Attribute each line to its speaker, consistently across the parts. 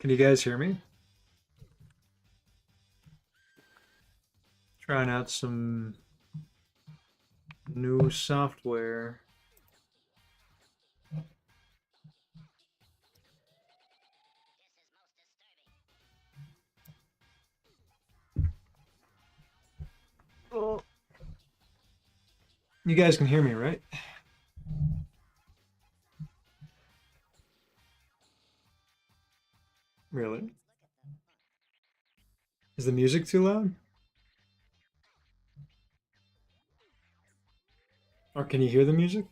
Speaker 1: Can you guys hear me? Trying out some new software. Oh. You guys can hear me, right? Really? Is the music too loud? Or can you hear the music?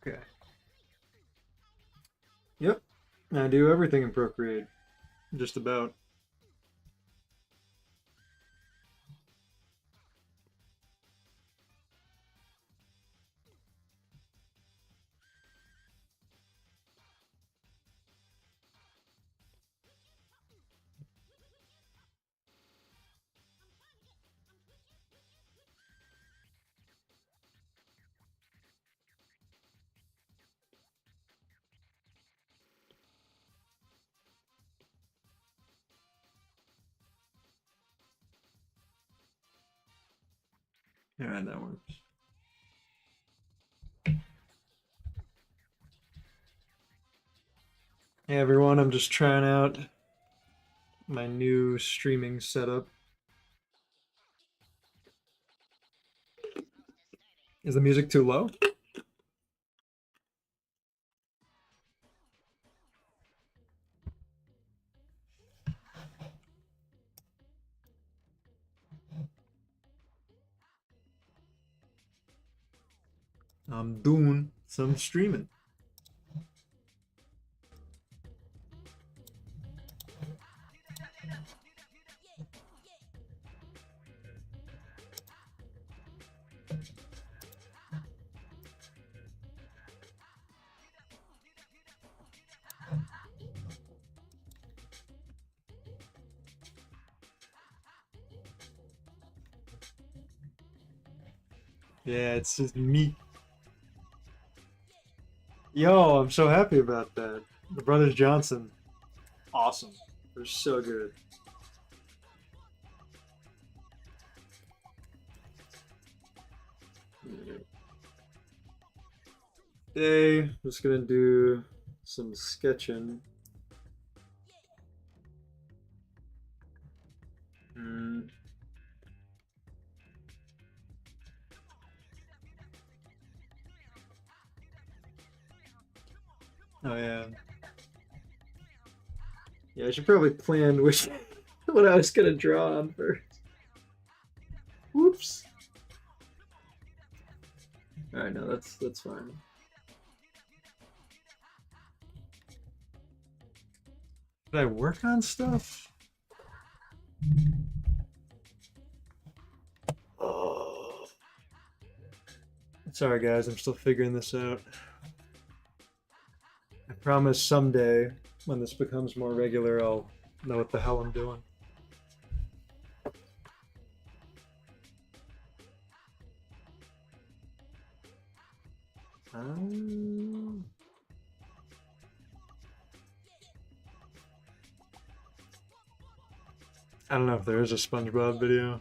Speaker 1: Okay. Yep. I do everything in Procreate. Just about. Yeah, that works. Hey everyone, I'm just trying out my new streaming setup. Is the music too low? I'm doing some streaming. Yeah, it's just me. Yo, I'm so happy about that. The Brothers Johnson, awesome. They're so good. Today, I'm just gonna do some sketching. Mm. Oh yeah. Yeah, I should probably plan which what I was gonna draw on first. Whoops. All right, no, that's fine. Did I work on stuff? Oh. Sorry guys, I'm still figuring this out. I promise someday, when this becomes more regular, I'll know what the hell I'm doing. I don't know if there is a SpongeBob video.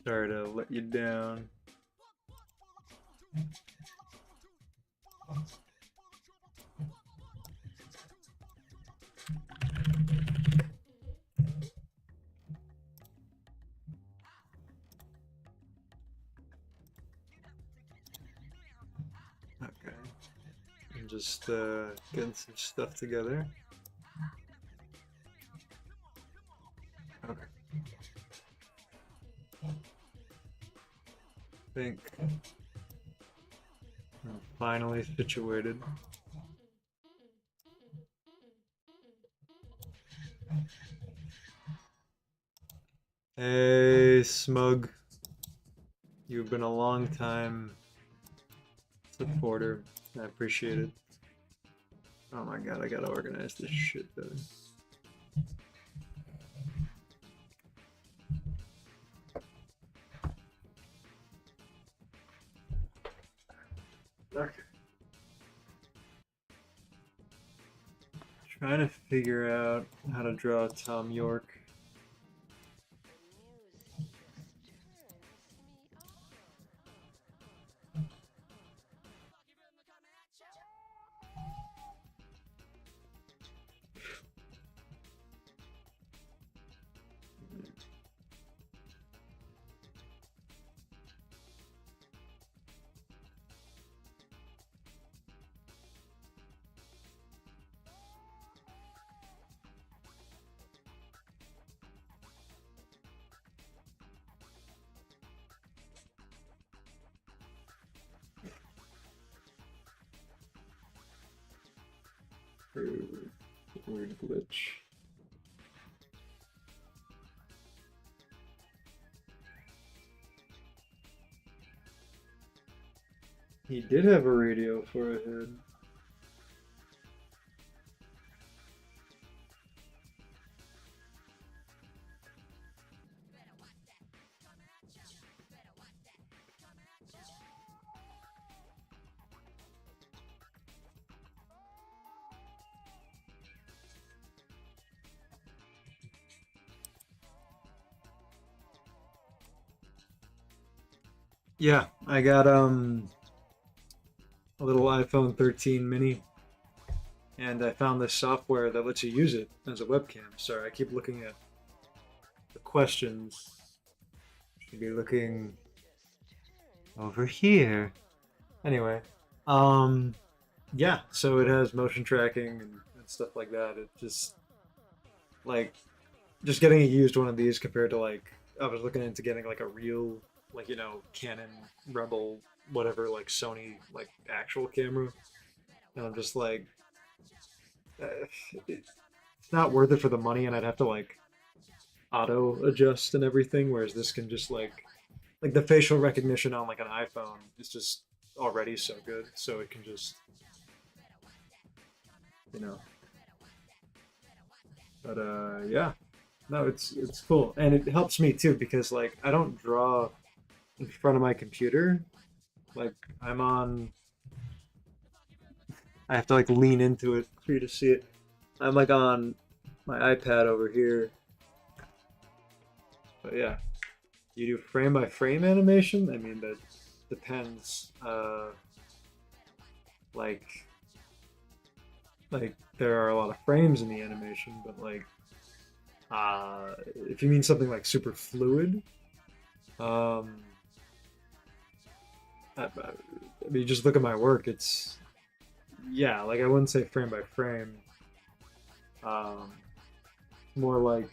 Speaker 1: Sorry to let you down. just getting some stuff together. Okay. I think I'm finally situated. Hey, Smug. You've been a long time supporter. I appreciate it. Oh my god, I gotta organize this shit better. Okay. Trying to figure out how to draw Tom York. Weird glitch. He did have a radio for a head. Yeah, I got a little iPhone 13 mini, and I found this software that lets you use it as a webcam. Sorry, I keep looking at the questions. Should be looking over here. Anyway, yeah, so it has motion tracking and stuff like that. It just just getting a used one of these compared to I was looking into getting like a real Canon Rebel whatever Sony actual camera, and I'm just it's not worth it for the money, and I'd have to auto adjust and everything, whereas this can just the facial recognition on an iPhone is just already so good, so it can just but yeah, no, it's cool, and it helps me too because I don't draw in front of my computer. I'm on, I have to lean into it for you to see it. I'm on my iPad over here. But yeah, you do frame by frame animation? I mean, that depends. There are a lot of frames in the animation, but if you mean something super fluid, I mean, just look at my work. It's, yeah, I wouldn't say frame by frame. More I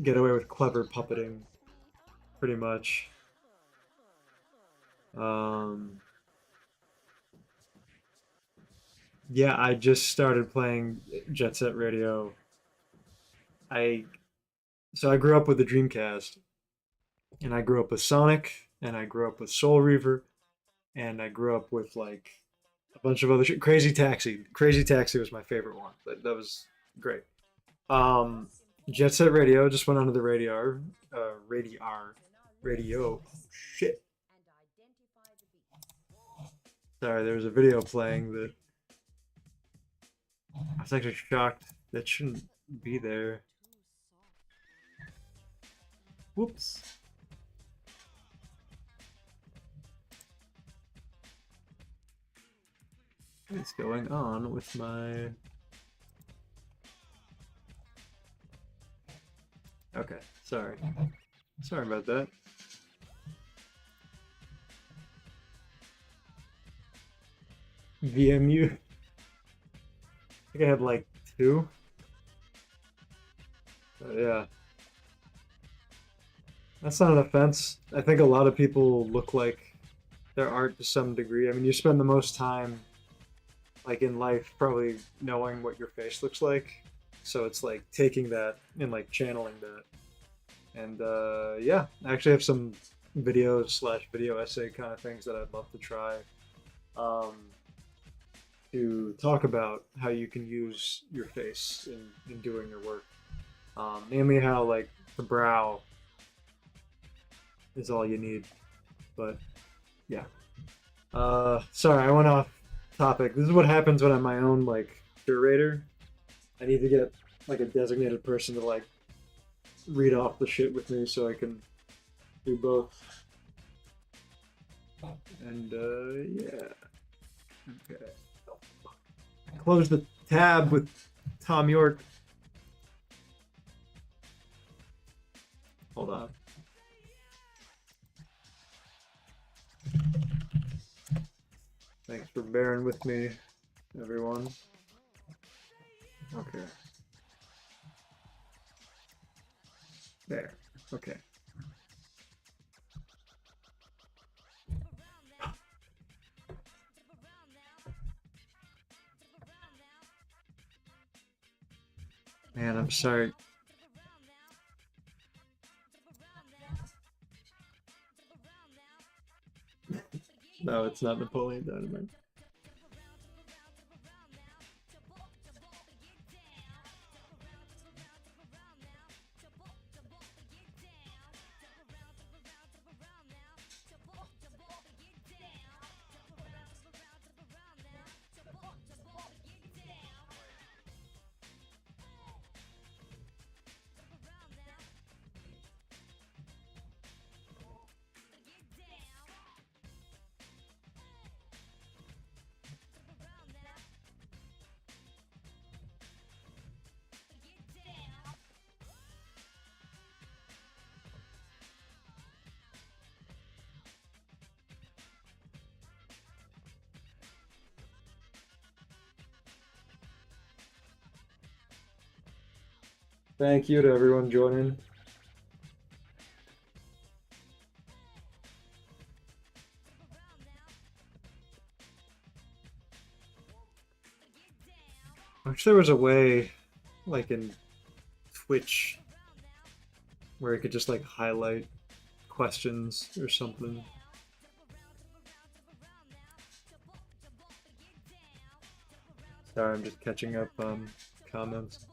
Speaker 1: get away with clever puppeting, pretty much. Yeah, I just started playing Jet Set Radio. So I grew up with the Dreamcast, and I grew up with Sonic, and I grew up with Soul Reaver, and I grew up with a bunch of other shit. Crazy Taxi. Crazy Taxi was my favorite one. That was great. Jet Set Radio just went onto the radio. Shit. Sorry, there was a video playing that I was actually shocked that shouldn't be there. Whoops. What's going on with my... Okay, sorry. Sorry about that. VMU. I think I had like 2. Yeah. That's not an offense. I think a lot of people look like their art to some degree. I mean, you spend the most time like in life probably knowing what your face looks like. So it's like taking that and like channeling that. And yeah, I actually have some videos slash video essay kind of things that I'd love to try um, to talk about how you can use your face in doing your work. Mainly how like the brow is all you need. But yeah. Sorry, I went off topic. This is what happens when I'm my own like curator. I need to get like a designated person to like read off the shit with me so I can do both. And yeah. Okay. Close the tab with Tom York. Hold on. Thanks for bearing with me, everyone. Okay. There. Okay. Man, I'm sorry. No, it's not Napoleon Dynamite. Thank you to everyone joining. I wish there was a way, like in Twitch, where it could just like highlight questions or something. Sorry, I'm just catching up on comments.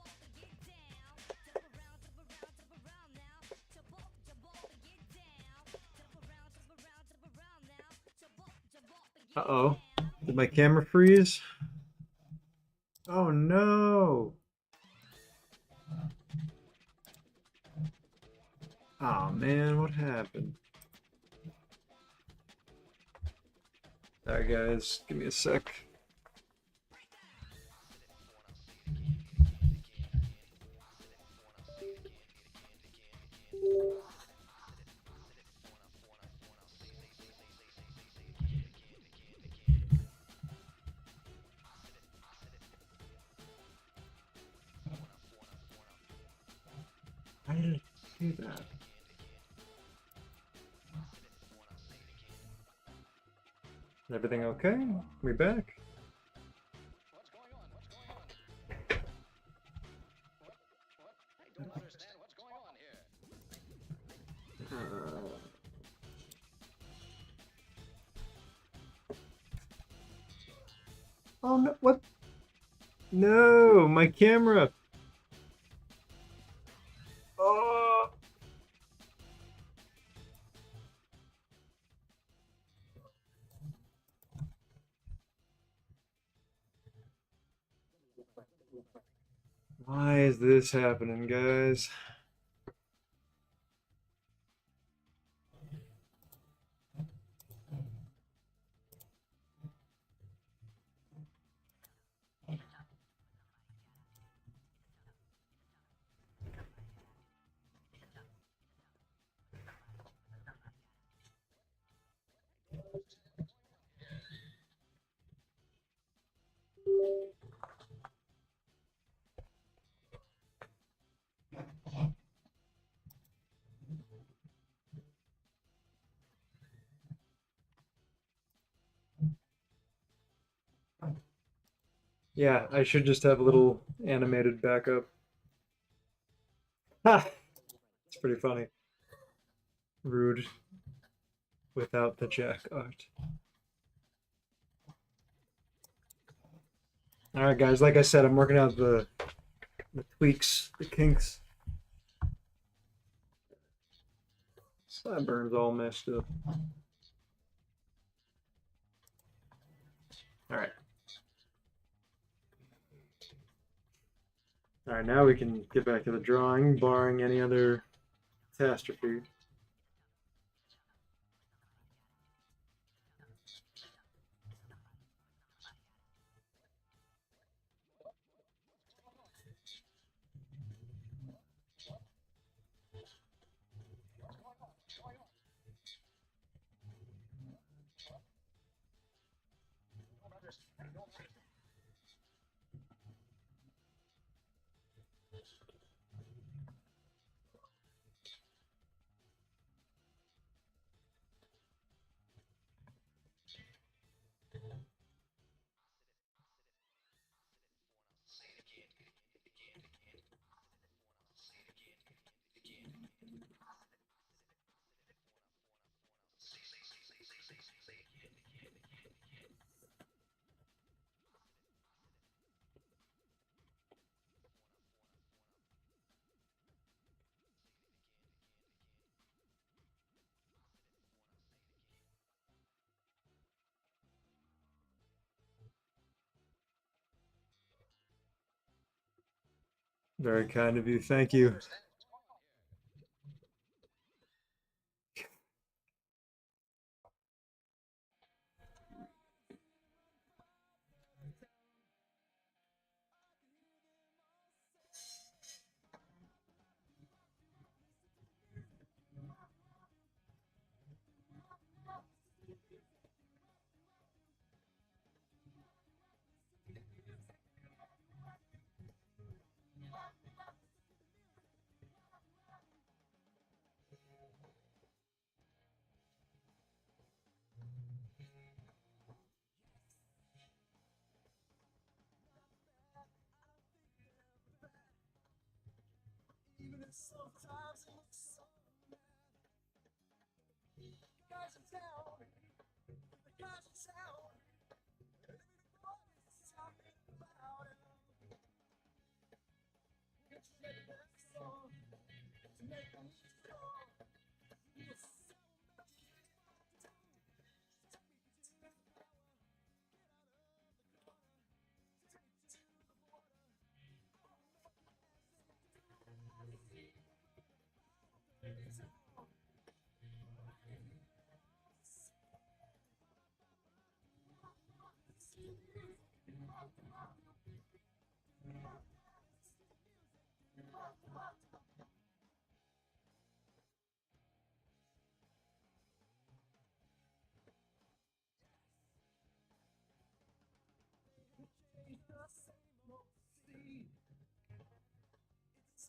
Speaker 1: Uh-oh. Did my camera freeze? Oh no! Oh man, what happened? Sorry guys, give me a sec. Why did it do that? Is everything okay? We back? Oh no, what? No, my camera! Oh! Why is this happening, guys? Yeah, I should just have a little animated backup. Ha! It's pretty funny. Rude without the Jack art. All right, guys. Like I said, I'm working out the tweaks, the kinks. Sideburns all messed up. All right. All right, now we can get back to the drawing, barring any other catastrophe. Very kind of you. Thank you.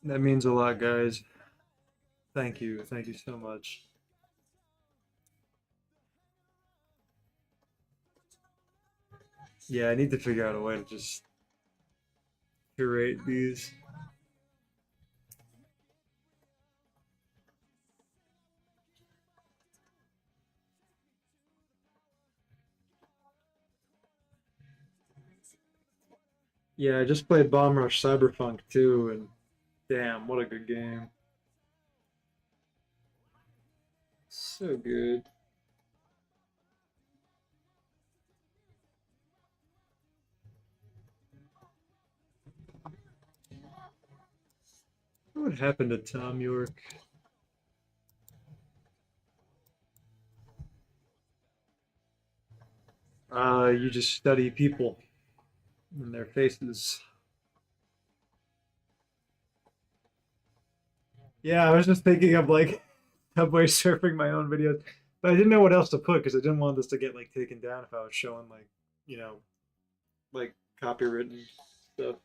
Speaker 1: That means a lot, guys. Thank you. Thank you so much. Yeah, I need to figure out a way to just curate these. Yeah, I just played Bomb Rush Cyberpunk 2, and damn, what a good game. So good. What happened to Tom York? You just study people and their faces. Yeah, I was just thinking of like Subway surfing my own videos, but I didn't know what else to put because I didn't want this to get like taken down if I was showing like, you know, like copywritten stuff.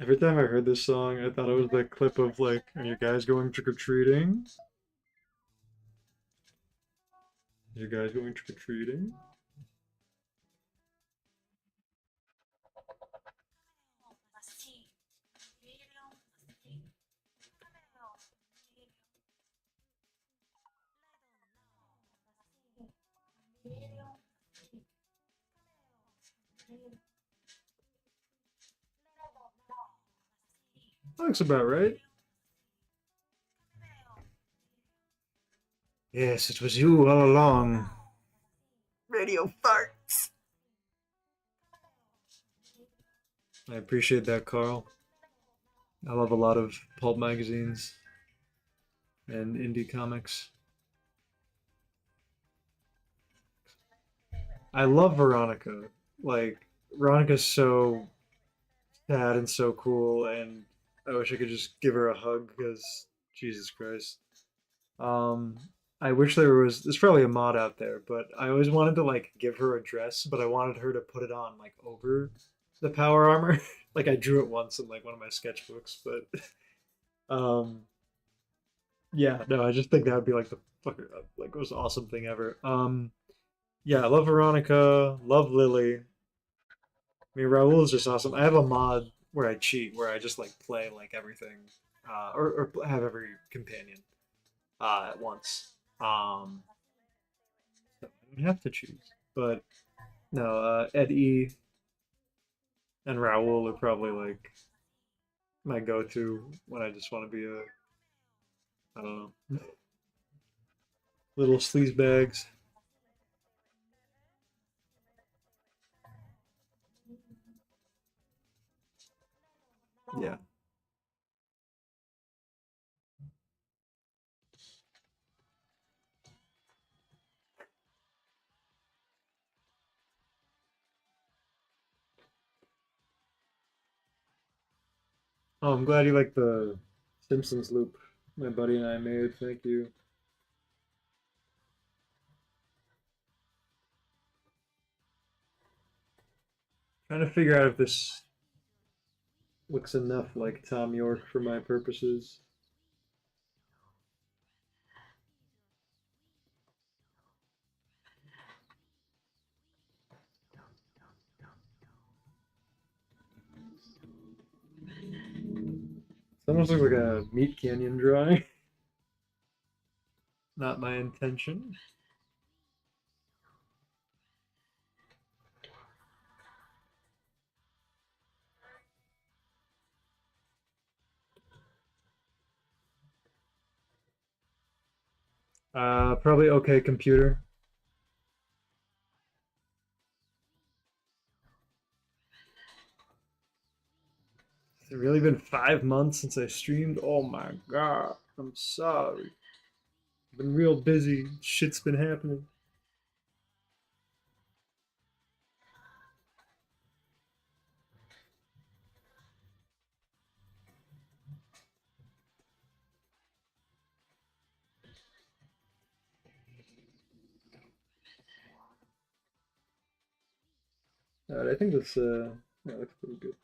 Speaker 1: Every time I heard this song, I thought it was the clip of like, are you guys going trick or treating? Are you guys going trick or treating? That looks about right. Yes, it was you all along. Radio farts. I appreciate that, Carl. I love a lot of pulp magazines and indie comics. I love Veronica. Like, Veronica's so sad and so cool, and I wish I could just give her a hug because Jesus Christ. Um, I wish there was. There's probably a mod out there, but I always wanted to like give her a dress, but I wanted her to put it on like over the power armor. Like I drew it once in like one of my sketchbooks, but um, yeah, no, I just think that would be like the fucker, like most awesome thing ever. Yeah, I love Veronica, love Lily. I mean, Raul is just awesome. I have a mod where I cheat, where I just like play like everything, or have every companion at once. So I don't have to choose, but no, Ed E and Raul are probably like my go-to when I just want to be a, I don't know, little sleaze bags. Yeah. Oh, I'm glad you like the Simpsons loop my buddy and I made. Thank you. Trying to figure out if this looks enough like Tom York for my purposes. It almost looks like a Meat Canyon drawing. Not my intention. Probably okay, computer. It's really been 5 months since I streamed. Oh my god. I'm sorry. I've been real busy. Shit's been happening. Alright, I think this yeah, looks pretty good.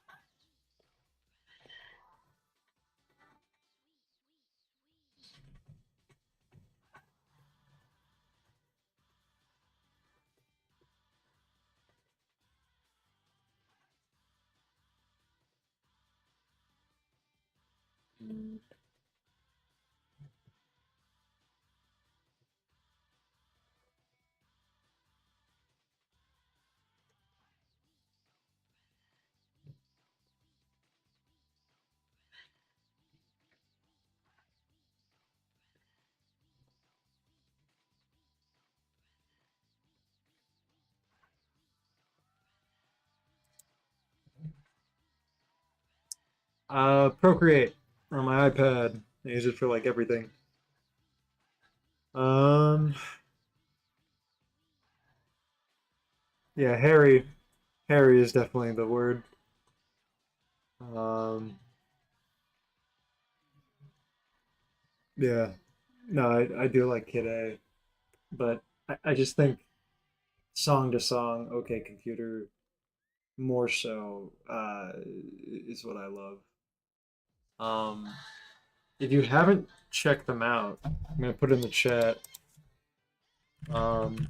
Speaker 1: Procreate on my iPad. I use it for like everything. Um, yeah, Harry. Harry is definitely the word. Um, yeah. No, I do like Kid A, but I just think song to song, OK Computer, more so is what I love. Um, if you haven't checked them out, I'm gonna put it in the chat. Um,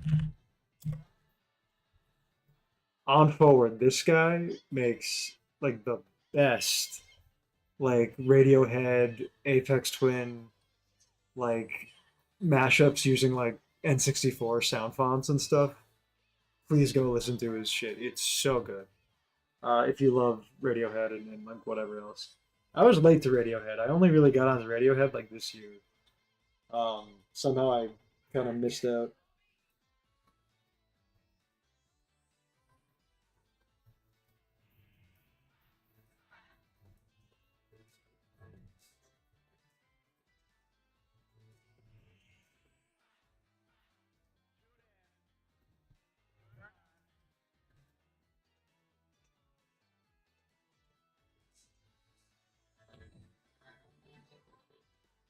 Speaker 1: on forward, this guy makes like the best like Radiohead, Aphex Twin, like mashups using like N64 sound fonts and stuff. Please go listen to his shit. It's so good. If you love Radiohead and like whatever else. I was late to Radiohead. I only really got onto Radiohead like this year. Somehow I kind of missed out.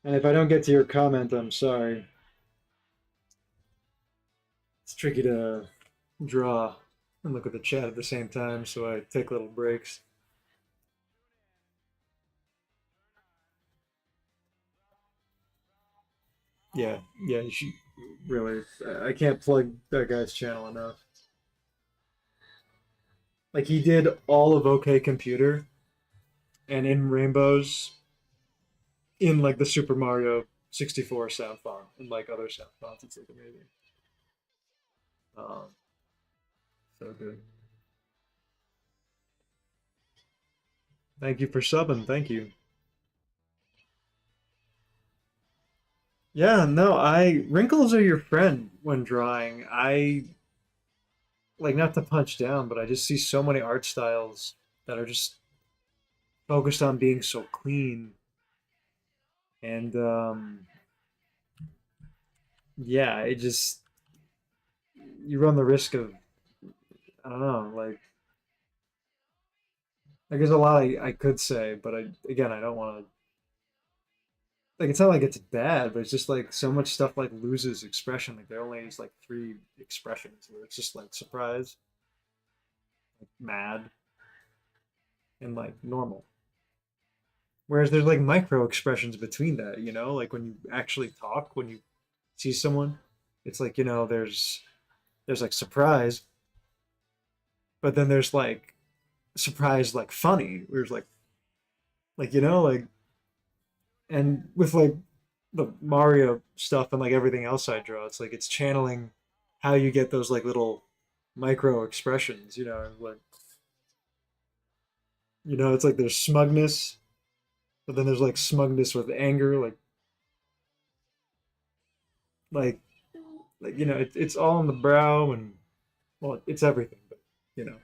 Speaker 1: And if I don't get to your comment, I'm sorry. It's tricky to draw and look at the chat at the same time, so I take little breaks. Yeah, yeah, you should really. I can't plug that guy's channel enough. Like he did all of OK Computer and in Rainbows in like the Super Mario 64 sound font and like other sound fonts. It's like amazing. Um, so good. Thank you for subbing. Thank you. Yeah, no, I wrinkles are your friend when drawing. I like not to punch down, but I just see so many art styles that are just focused on being so clean and yeah, it just you run the risk of I don't know, like there's a lot I could say, but I don't want to like it's not like it's bad, but it's just like so much stuff like loses expression. Like there only is like three expressions where it's just like surprise, like mad, and like normal. Whereas there's like micro expressions between that, you know, like when you actually talk, when you see someone, it's like, you know, there's like surprise, but then there's like surprise like funny. There's like you know, like and with like the Mario stuff and like everything else I draw, it's like it's channeling how you get those like little micro expressions, you know, like you know, it's like there's smugness, but then there's like smugness with anger, like like you know, it's all on the brow and well, it's everything, but you know,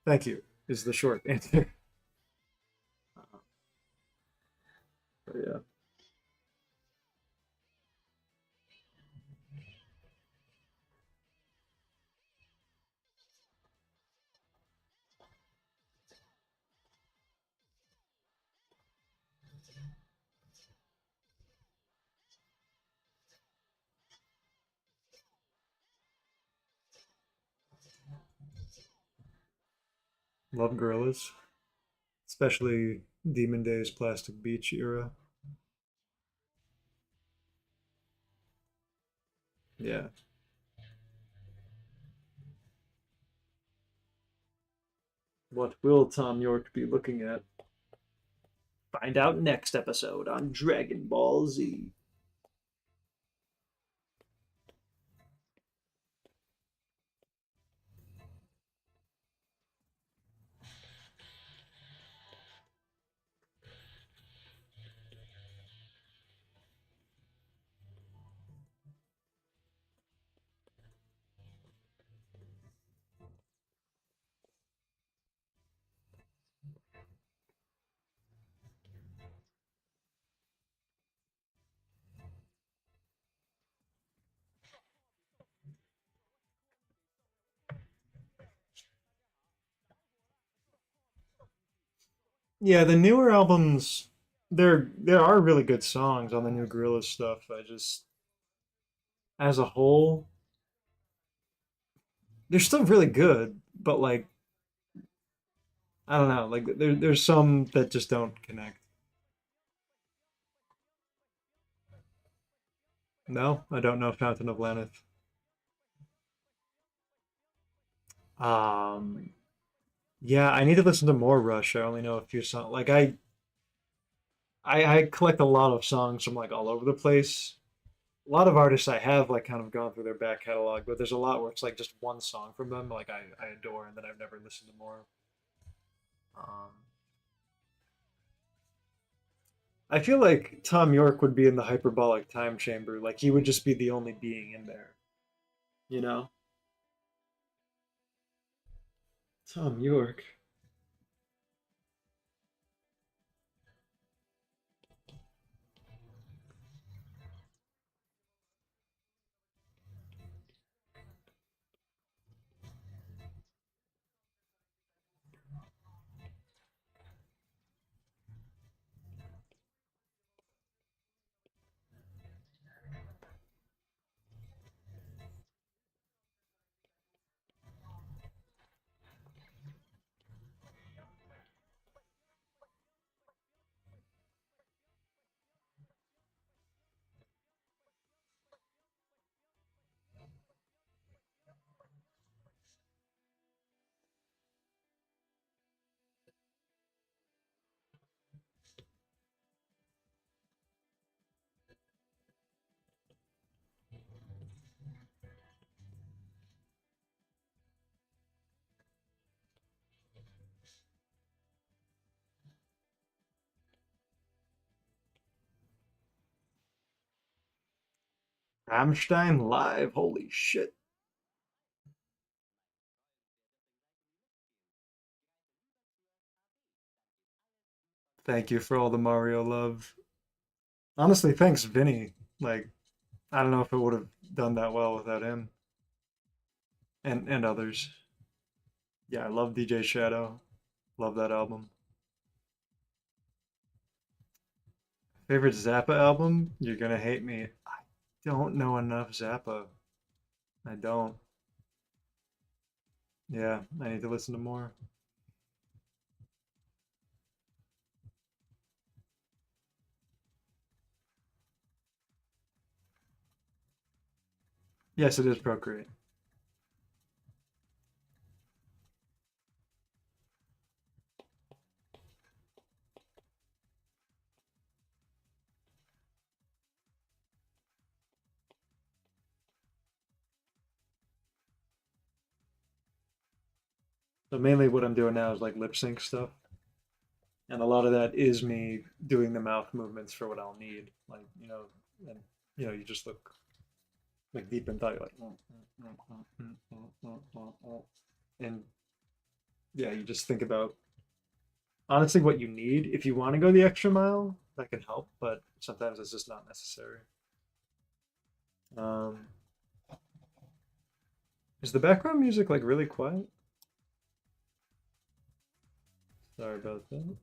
Speaker 1: thank you is the short answer. But yeah, love Gorillaz, especially Demon Days, Plastic Beach era. Yeah, what will Tom York be looking at? Find out next episode on Dragon Ball Z. Yeah, the newer albums, there are really good songs on the new Gorillaz stuff. I just, as a whole, they're still really good, but like I don't know, like there's some that just don't connect. No, I don't know Fountain of Laneth. Um, yeah, I need to listen to more Rush. I only know a few songs. Like I collect a lot of songs from like all over the place. A lot of artists I have like kind of gone through their back catalog, but there's a lot where it's like just one song from them like I adore and then I've never listened to more. Um, I feel like Tom York would be in the hyperbolic time chamber. Like he would just be the only being in there. You know? Tom York. Rammstein live. Holy shit. Thank you for all the Mario love. Honestly, thanks, Vinny. Like, I don't know if it would have done that well without him and others. Yeah, I love DJ Shadow. Love that album. Favorite Zappa album? You're gonna hate me. I don't know enough Zappa. I don't. Yeah, I need to listen to more. Yes, it is Procreate. So mainly what I'm doing now is like lip sync stuff, and a lot of that is me doing the mouth movements for what I'll need. Like and you just look like deep in thought. You're like, and yeah, you just think about honestly what you need. If you want to go the extra mile, that can help, but sometimes it's just not necessary. Um, is the background music like really quiet? Sorry about that.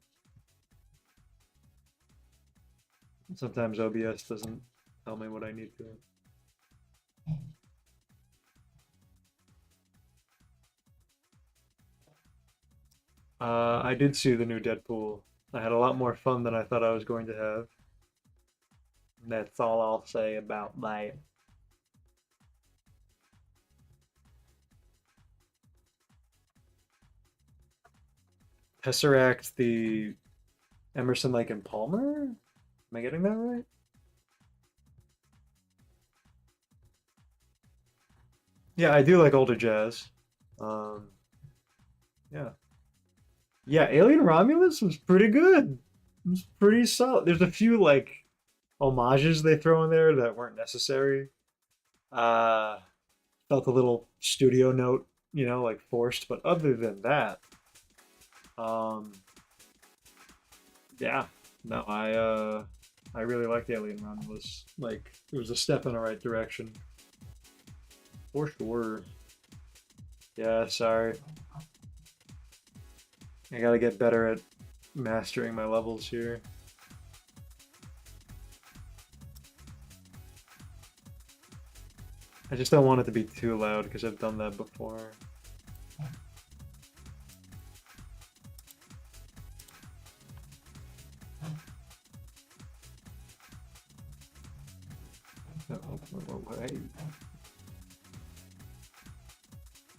Speaker 1: Sometimes OBS doesn't tell me what I need to. I did see the new Deadpool. I had a lot more fun than I thought I was going to have. That's all I'll say about that. Tesseract, the Emerson, Lake and Palmer? Am I getting that right? Yeah, I do like older jazz. Um, yeah. Yeah, Alien Romulus was pretty good. It was pretty solid. There's a few like homages they throw in there that weren't necessary. Uh, felt a little studio note, like forced. But other than that, um, yeah, no, I really liked Alien Romulus. Like, it was a step in the right direction for sure. Yeah, sorry, I gotta get better at mastering my levels here. I just don't want it to be too loud because I've done that before.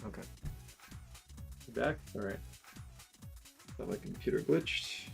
Speaker 1: Okay. You back? Alright. Thought my computer glitched.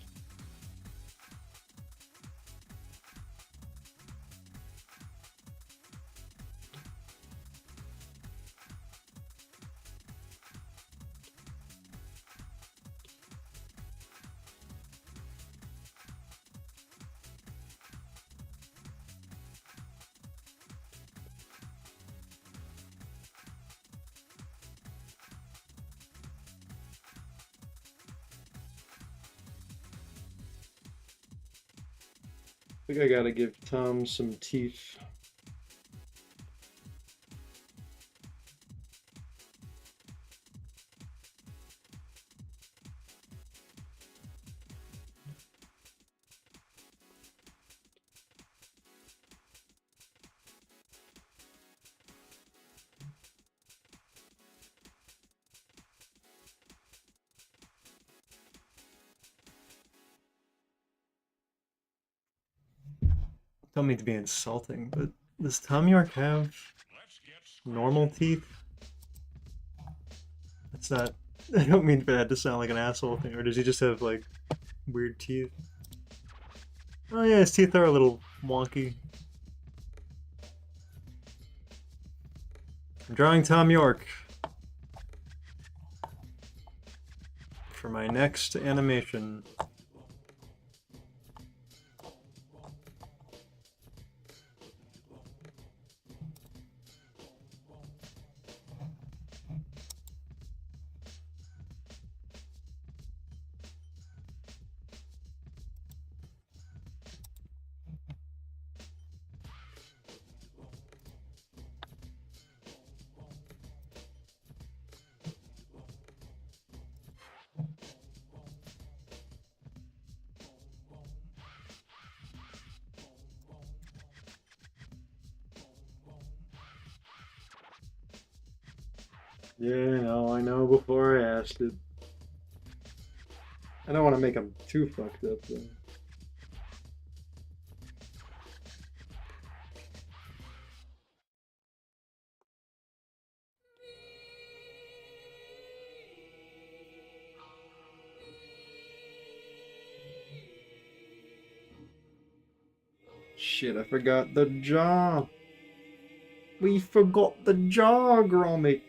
Speaker 1: I think I gotta give Tom some teeth. Don't mean to be insulting, but does Tom York have normal teeth? That's not. I don't mean for that to sound like an asshole thing, or does he just have like weird teeth? Oh yeah, his teeth are a little wonky. I'm drawing Tom York for my next animation. Yeah, I know before I asked it. I don't want to make him too fucked up though. Shit, I forgot the jaw. We forgot the jaw, Gromit.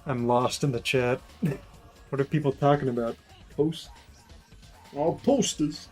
Speaker 1: I'm lost in the chat. What are people talking about? Posts? All posters.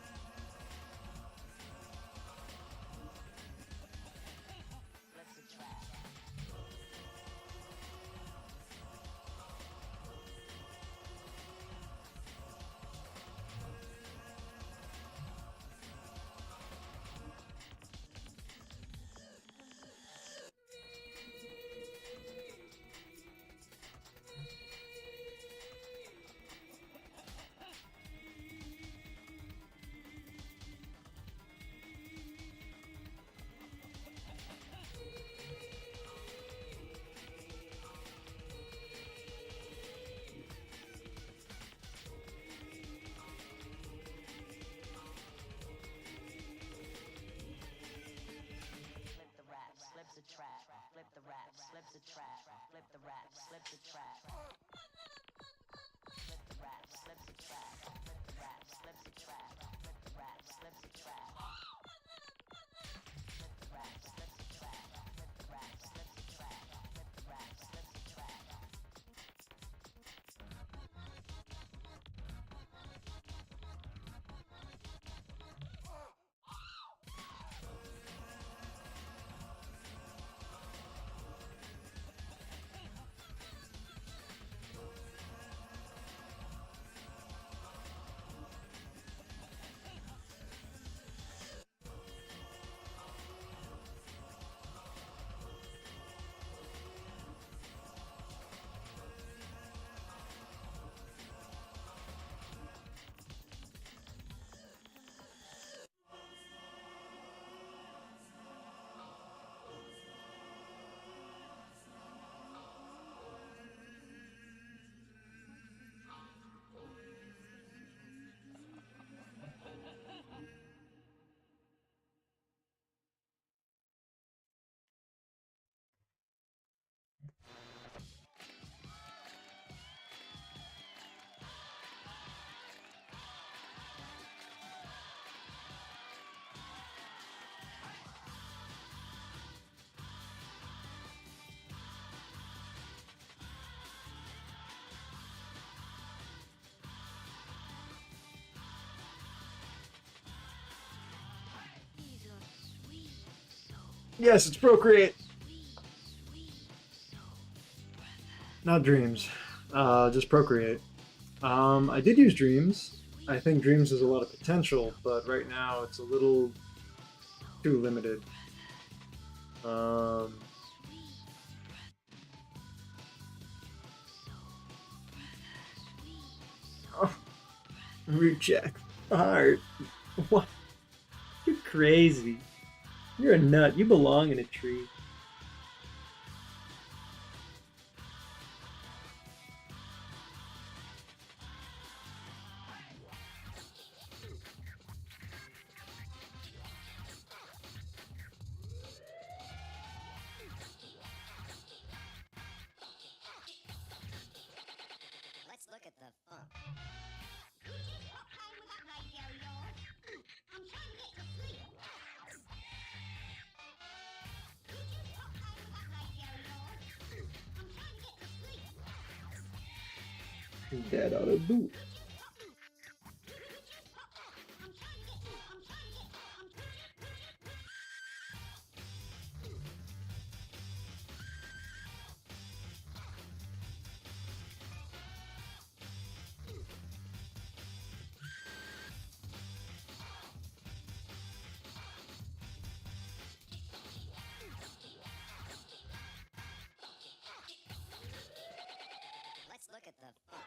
Speaker 1: Yes, it's Procreate. Not Dreams. Just Procreate. I did use Dreams. I think Dreams has a lot of potential, but right now it's a little too limited. Oh, RudeJack. Hard. What? You're crazy. You're a nut. You belong in a tree.
Speaker 2: Let's look at the funk.
Speaker 1: Dad ought to boot.
Speaker 2: Let's look at the funk.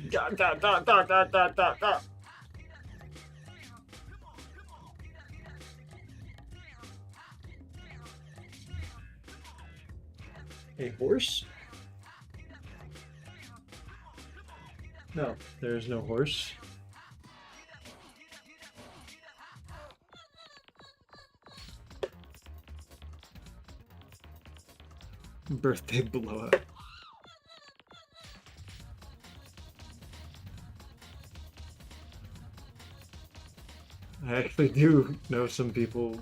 Speaker 1: Da, da, da, da, da, da, da, da. A horse? No, there's no horse. Birthday blowout. I actually do know some people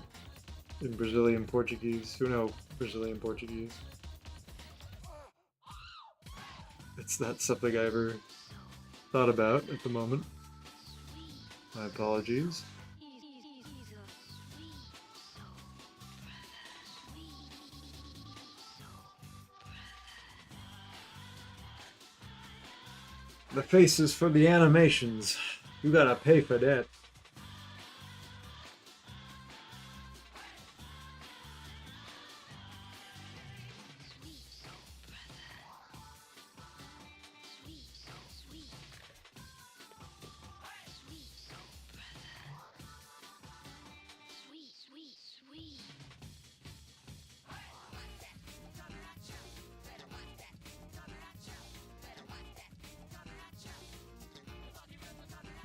Speaker 1: in Brazilian Portuguese who know Brazilian Portuguese. It's not something I ever thought about at the moment. My apologies. The faces for the animations. You gotta pay for that.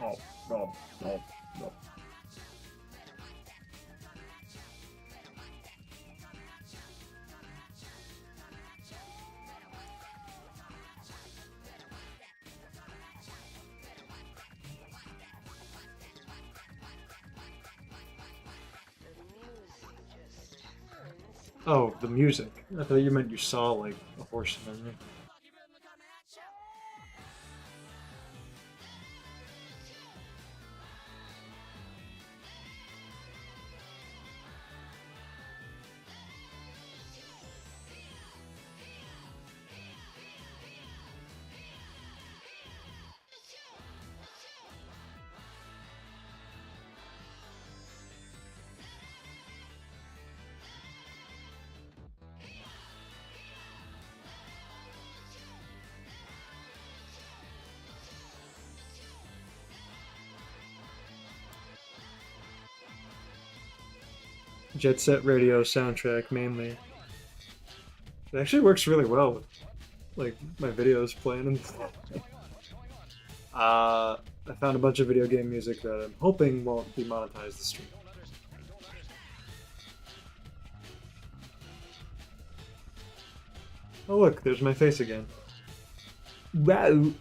Speaker 1: Oh, no, no, no. Oh, the music. I thought you meant you saw, like, a horse and everything. Jet Set Radio soundtrack mainly. It actually works really well with like my videos playing and I found a bunch of video game music that I'm hoping won't demonetize the stream. Oh look, there's my face again. Wow.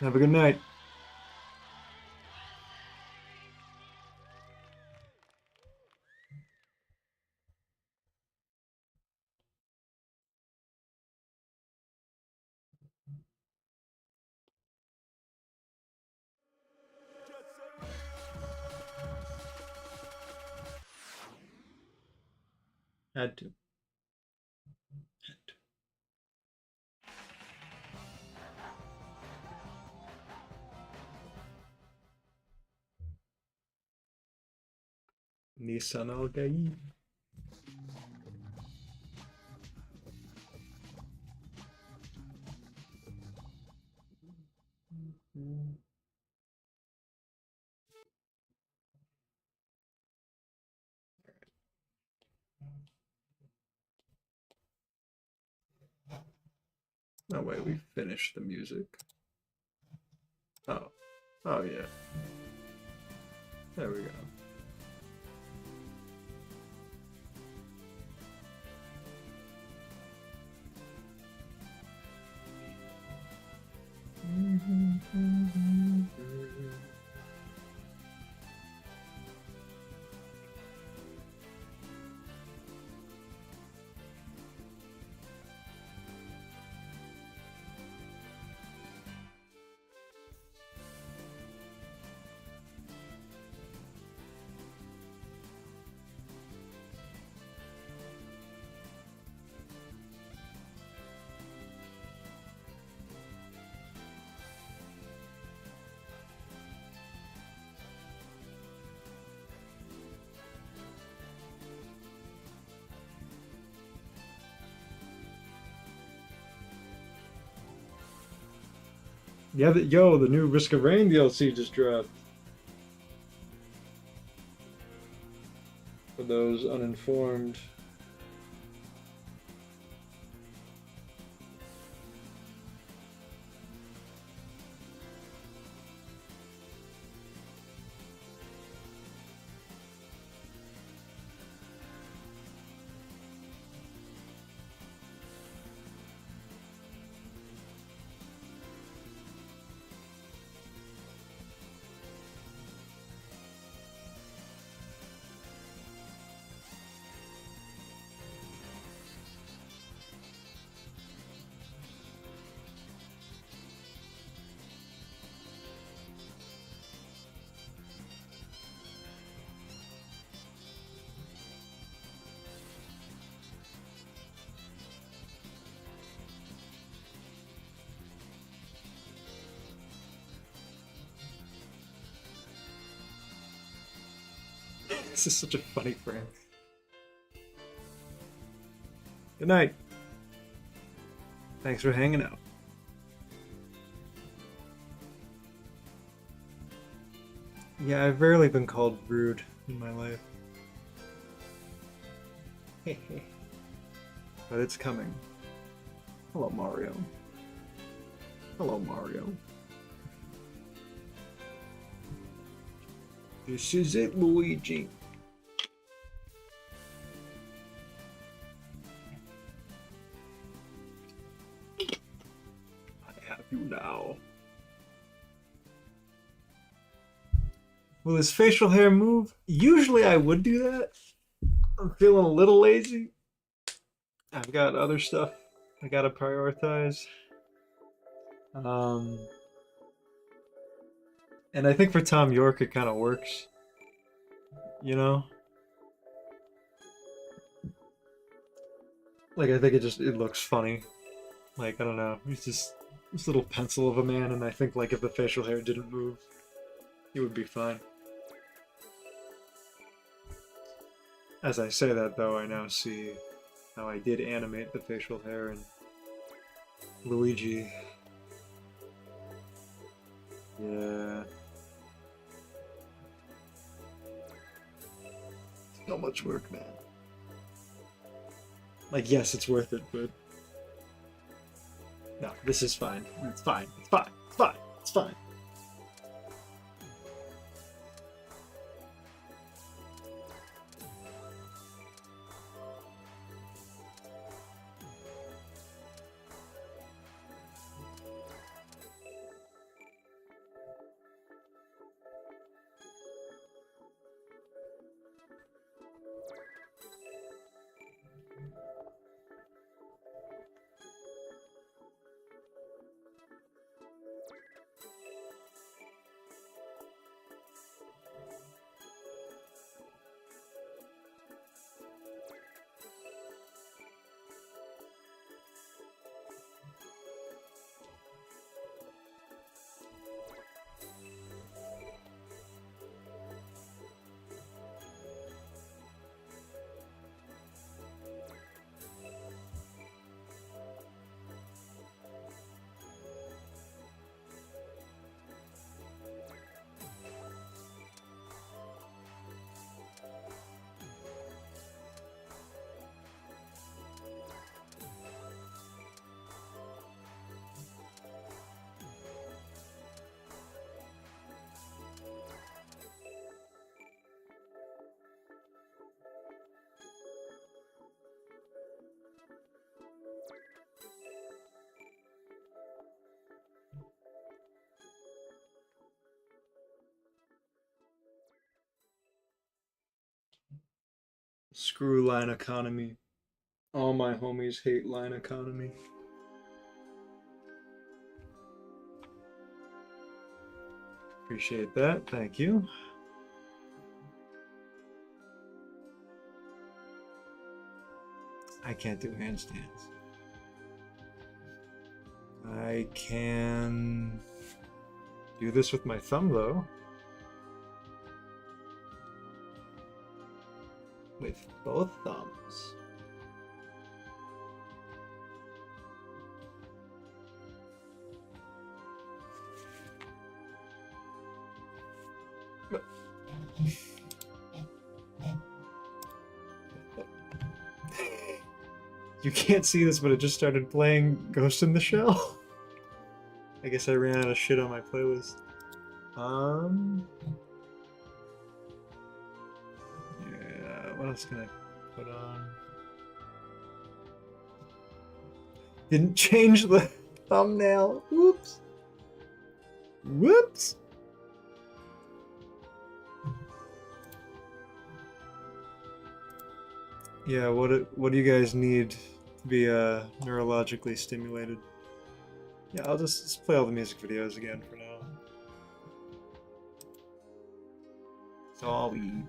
Speaker 1: Have a good night. Had to. Nissan Algae. Oh wait, we finished the music. Oh. Oh yeah. There we go. Yeah, the new Risk of Rain DLC just dropped. For those uninformed. This is such a funny frame. Good night. Thanks for hanging out. Yeah, I've rarely been called rude in my life. But it's coming. Hello, Mario. Hello, Mario. This is it, Luigi. I have you now. Will his facial hair move? Usually I would do that. I'm feeling a little lazy. I've got other stuff I gotta prioritize. And I think for Tom York it kind of works. You know? Like, I think it looks funny. Like, I don't know. He's just this little pencil of a man, and I think, like, if the facial hair didn't move, he would be fine. As I say that, though, I now see how I did animate the facial hair in Luigi. Yeah. So much work, man. Like, yes, it's worth it, but... No, this is fine. It's fine. It's fine. It's fine. It's fine. Screw line economy. All my homies hate line economy. Appreciate that. Thank you. I can't do handstands. I can do this with my thumb though. With both thumbs. You can't see this, but it just started playing Ghost in the Shell. I guess I ran out of shit on my playlist. Yeah, what else can I put on? Didn't change the thumbnail. Whoops. Whoops. Yeah, what do you guys need to be neurologically stimulated? Yeah, I'll just play all the music videos again for now. Sorry.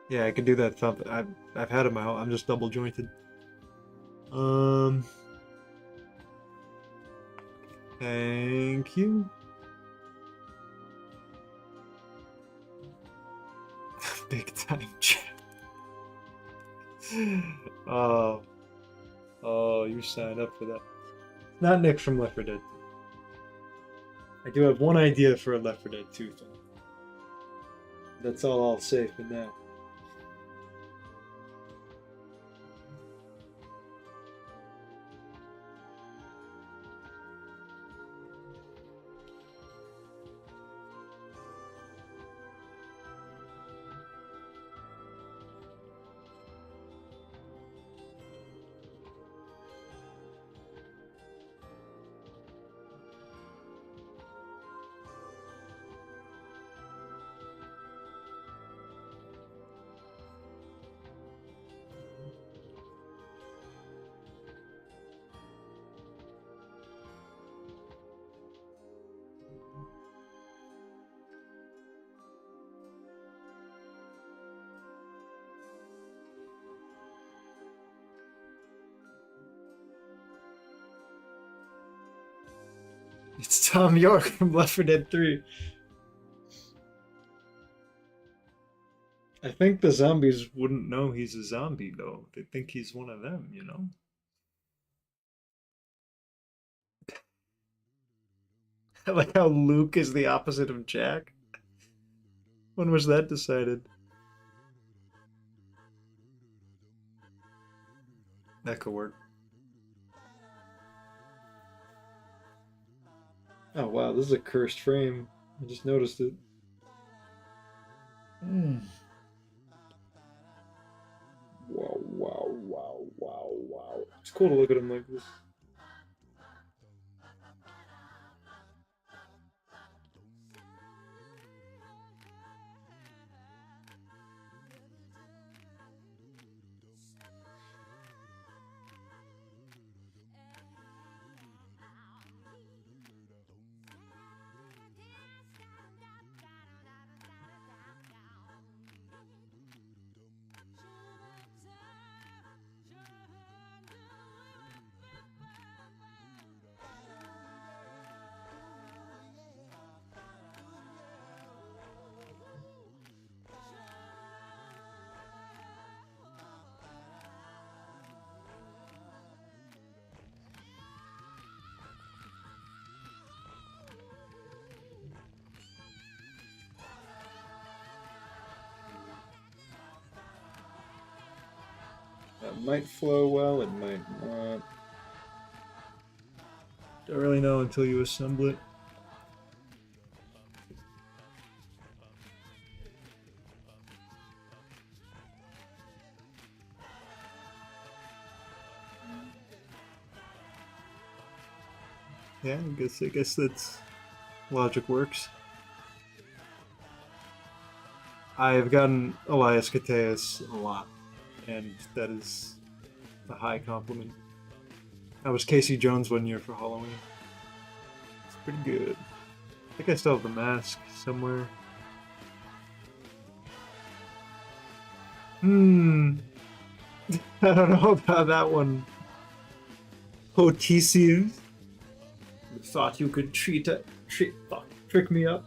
Speaker 1: Yeah, I could do that thump. I've had it my whole. I'm just double jointed. Thank you. Big time chat. Oh, you signed up for that. Not Nick from Left 4 Dead 2. I do have one idea for a Left 4 Dead 2 film. That's all I'll say for now. It's Tom York from Left 4 Dead 3. I think the zombies wouldn't know he's a zombie, though. They think he's one of them, you know? I like how Luke is the opposite of Jack. When was that decided? That could work. Oh wow, this is a cursed frame. I just noticed it. Wow, wow, wow, wow, wow. It's cool to look at him like this. That might flow well, it might not. Don't really know until you assemble it. Yeah, I guess that's logic works. I have gotten Elias Koteas a lot, and that is a high compliment. I was Casey Jones one year for Halloween. It's pretty good. I think I still have the mask somewhere. Hmm. I don't know about that one. Potisive. You thought you could trick me up?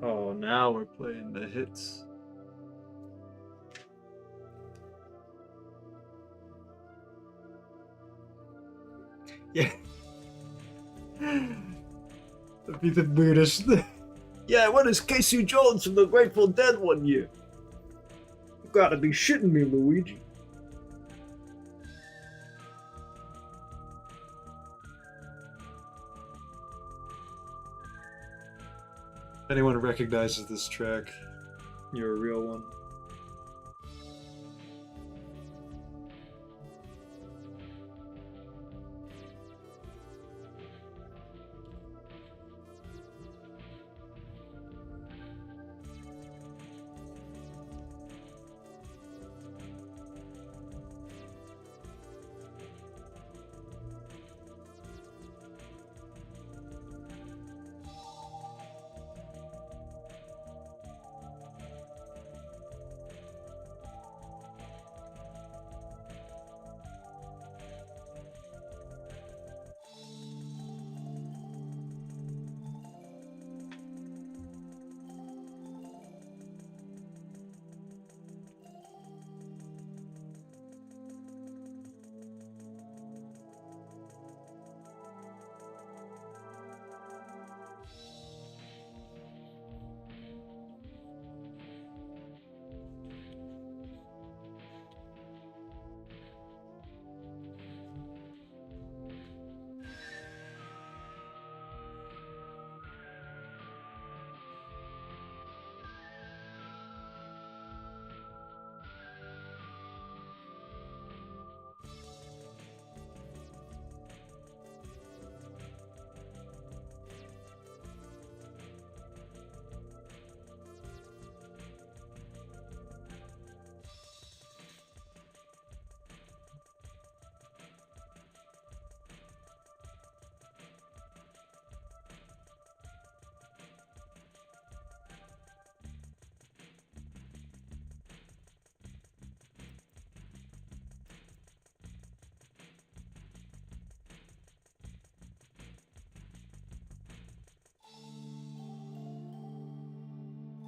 Speaker 1: Oh, now we're playing the hits. Yeah. That'd be the weirdest. Yeah, what is Casey Jones from the Grateful Dead one year? You gotta be shitting me, Luigi. If anyone recognizes this track, you're a real one.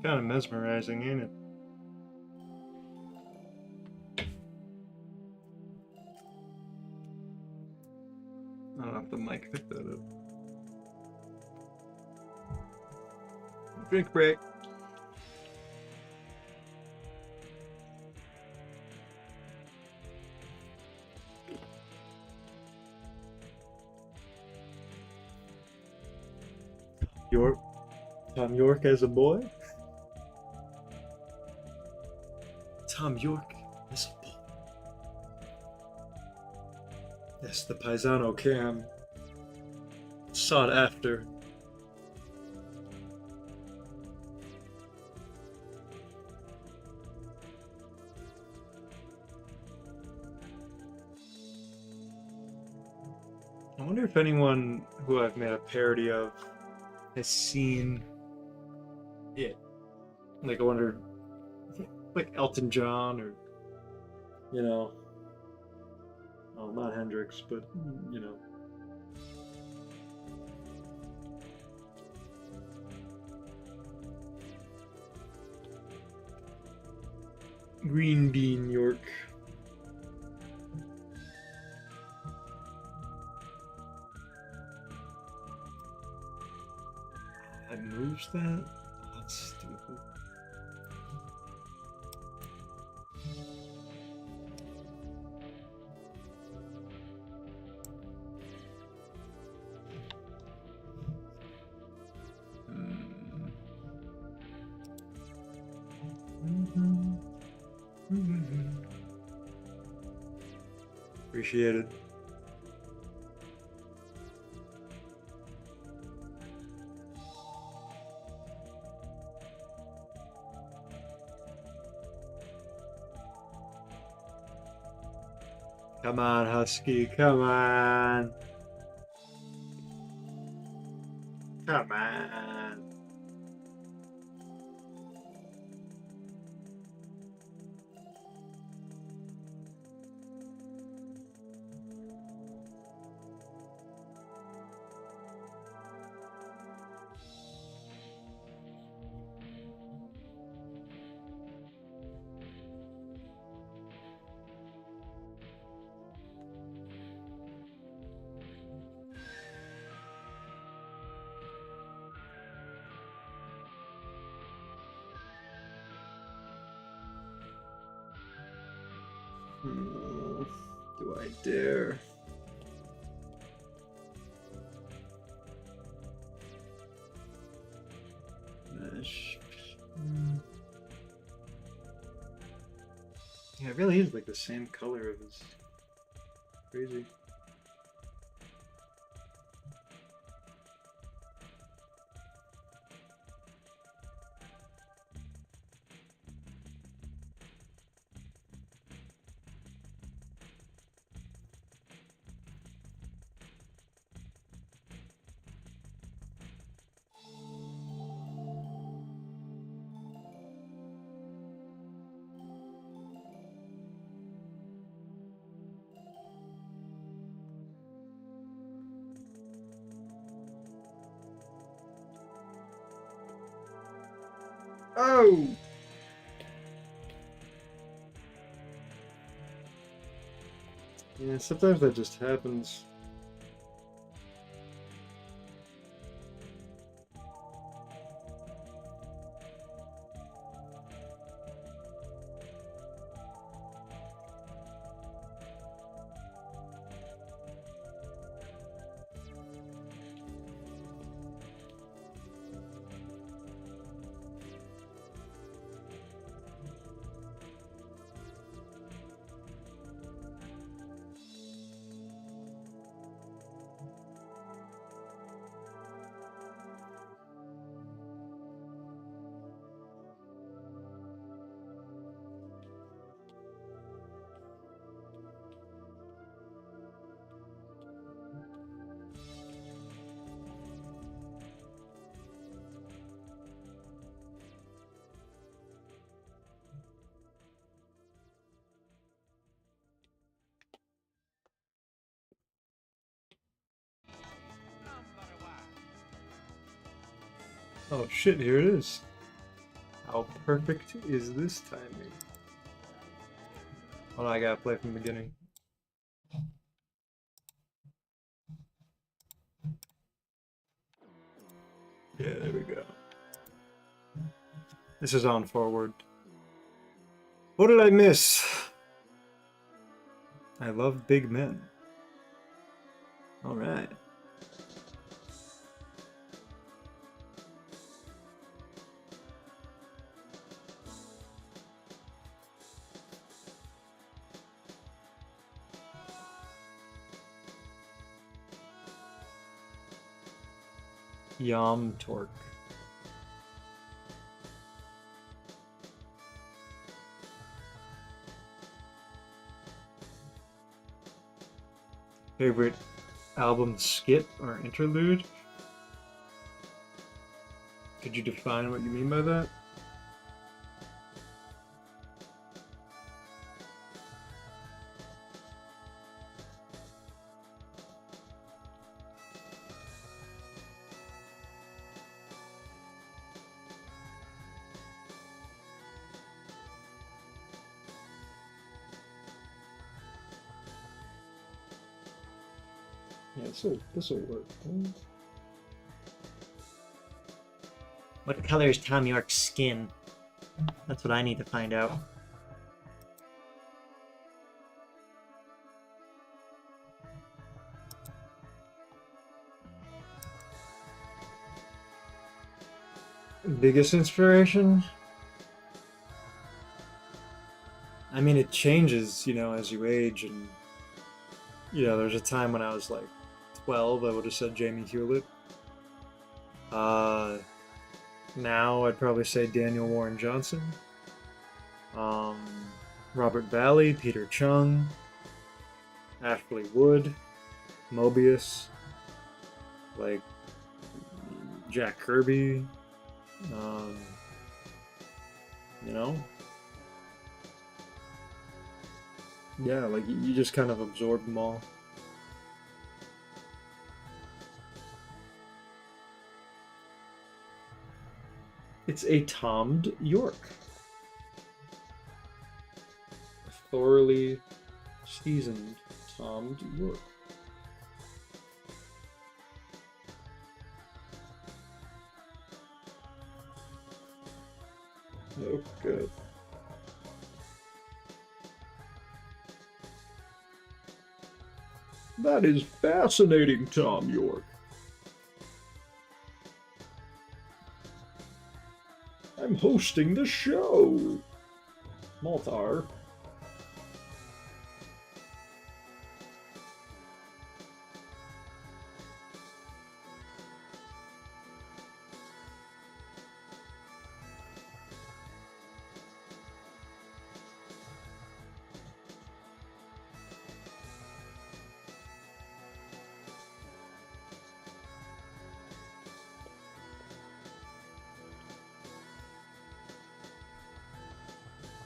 Speaker 1: Kind of mesmerizing, ain't it? I don't know if the mic picked that up. Drink break. York. Tom York as a boy? Tom York as a boy. Yes, the Paisano cam. Sought after. I wonder if anyone who I've made a parody of has seen it. Like, I wonder, like Elton John or, you know, oh, not Hendrix, but, you know. Green bean York. That moves that? Oh, that's stupid. Appreciate it. Come on, Husky, come on. Come on. Do I dare? Yeah, it really is like the same color of his. Crazy. Oh! Yeah, sometimes that just happens. Oh shit, here it is. How perfect is this timing? Oh, I gotta play from the beginning. Yeah, there we go. This is on forward. What did I miss? I love big men. Alright. Yom Torque. Favorite album skit or interlude? Could you define what you mean by that? Yeah, this'll work.
Speaker 3: What color is Tom York's skin? That's what I need to find out.
Speaker 1: Biggest inspiration? I mean, it changes, you know, as you age, and you know, there's a time when I was like 12, I would have said Jamie Hewlett. Now I'd probably say Daniel Warren Johnson. Robert Valley, Peter Chung, Ashley Wood, Mobius, like Jack Kirby, you know? Yeah, like you just kind of absorb them all. It's a Tommed York. A thoroughly seasoned Tommed York. Oh, good. That is fascinating, Tom York. I'm hosting the show. Maltar.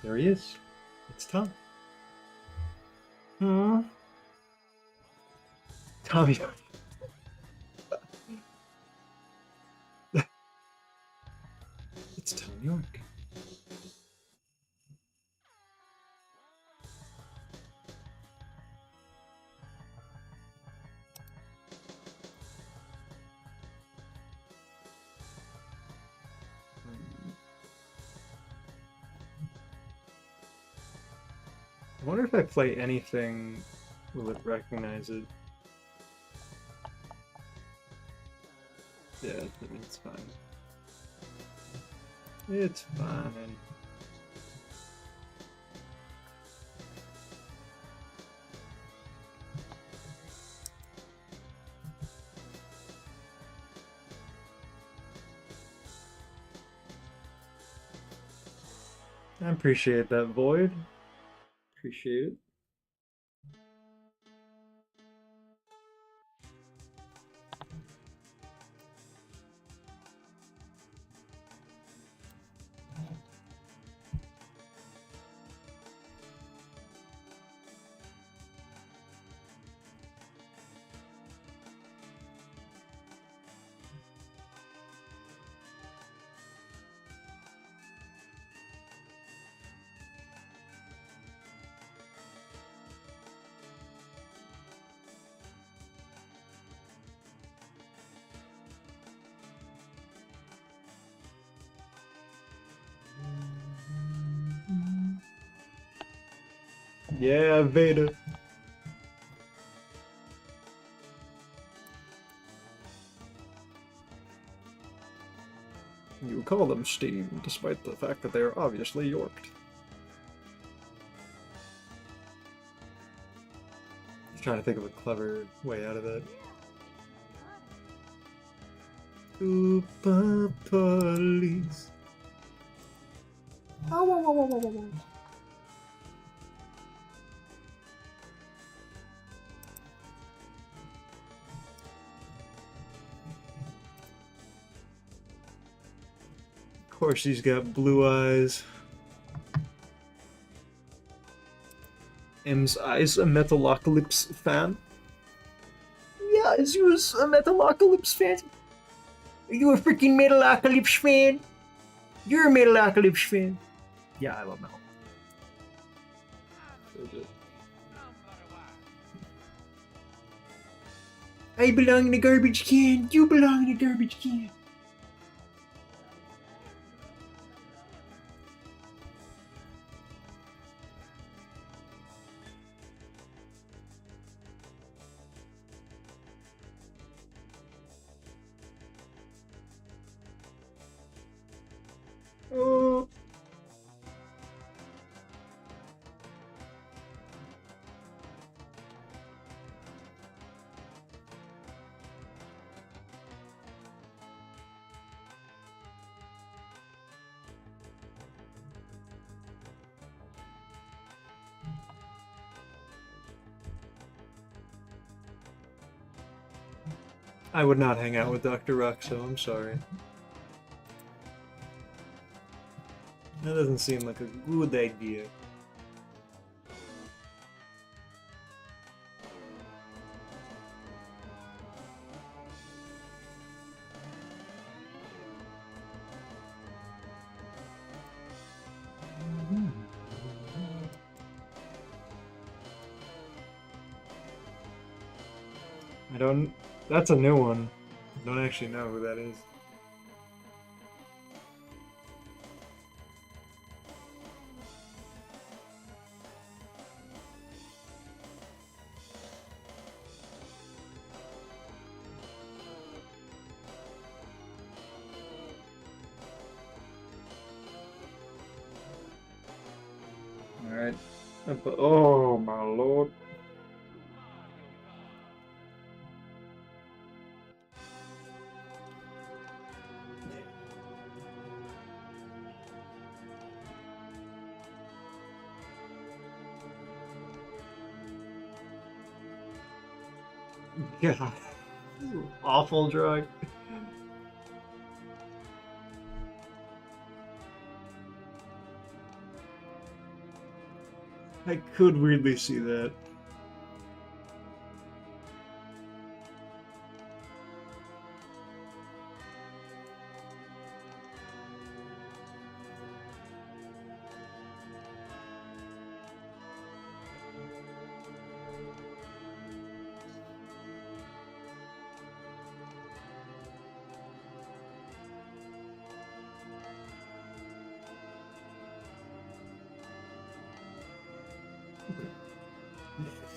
Speaker 1: There he is. It's Tom. Tommy. It's Tom York. I wonder if I play anything, will it recognize it? Yeah, it's fine. It's fine. I appreciate that, Void. Appreciate it. Yeah, Veda. You call them Steam, despite the fact that they are obviously Yorked. Just trying to think of a clever way out of that. Oopa police. Of course, he's got blue eyes. M's eyes, a Metalocalypse fan. Yeah, is you a Metalocalypse fan? Are you a freaking Metalocalypse fan? You're a Metalocalypse fan. Yeah, I love Metal. So good. I belong in a garbage can. You belong in a garbage can. Oh. I would not hang out with Dr. Roxo, I'm sorry. That doesn't seem like a good idea. I don't... That's a new one. I don't actually know who that is. Alright. Oh my lord. Yeah. Awful drug. I could weirdly see that.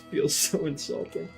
Speaker 1: Feels so insulting.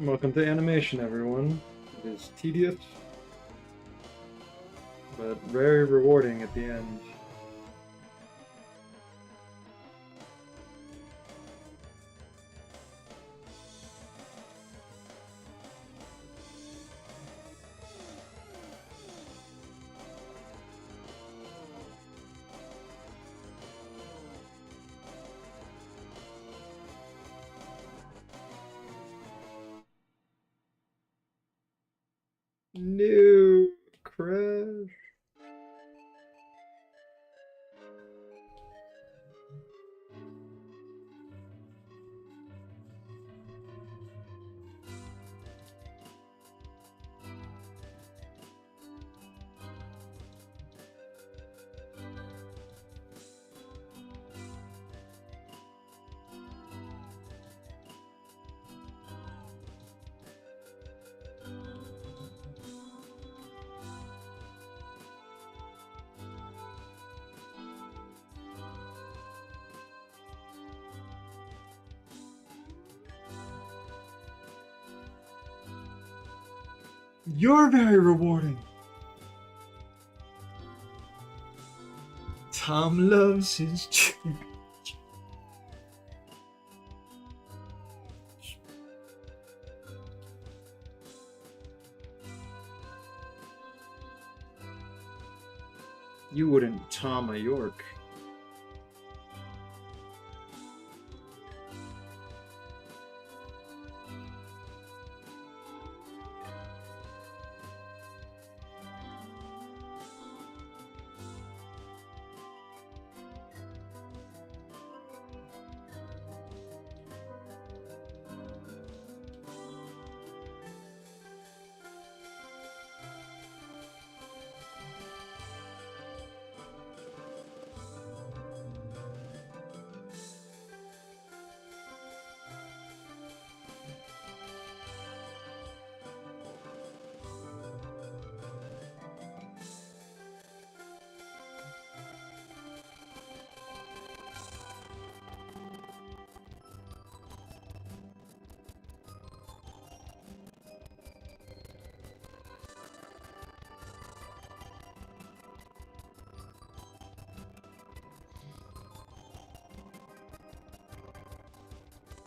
Speaker 1: Welcome to animation, everyone. It is tedious, but very rewarding at the end. No crash. You're very rewarding. Tom loves his chicken. You wouldn't Tom a York.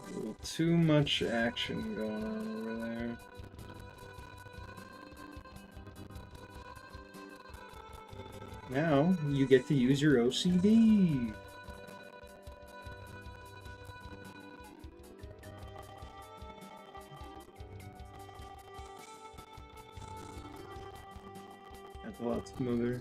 Speaker 1: A little too much action going on over there. Now you get to use your OCD. That's a lot smoother.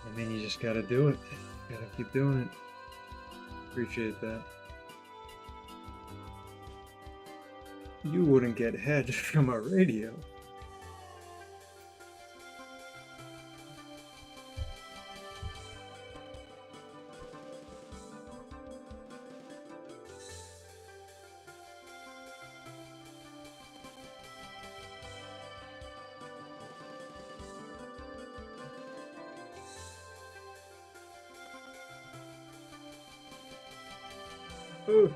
Speaker 1: I mean, you just gotta do it. Gotta keep doing it. Appreciate that. You wouldn't get head from a radio. Ooh.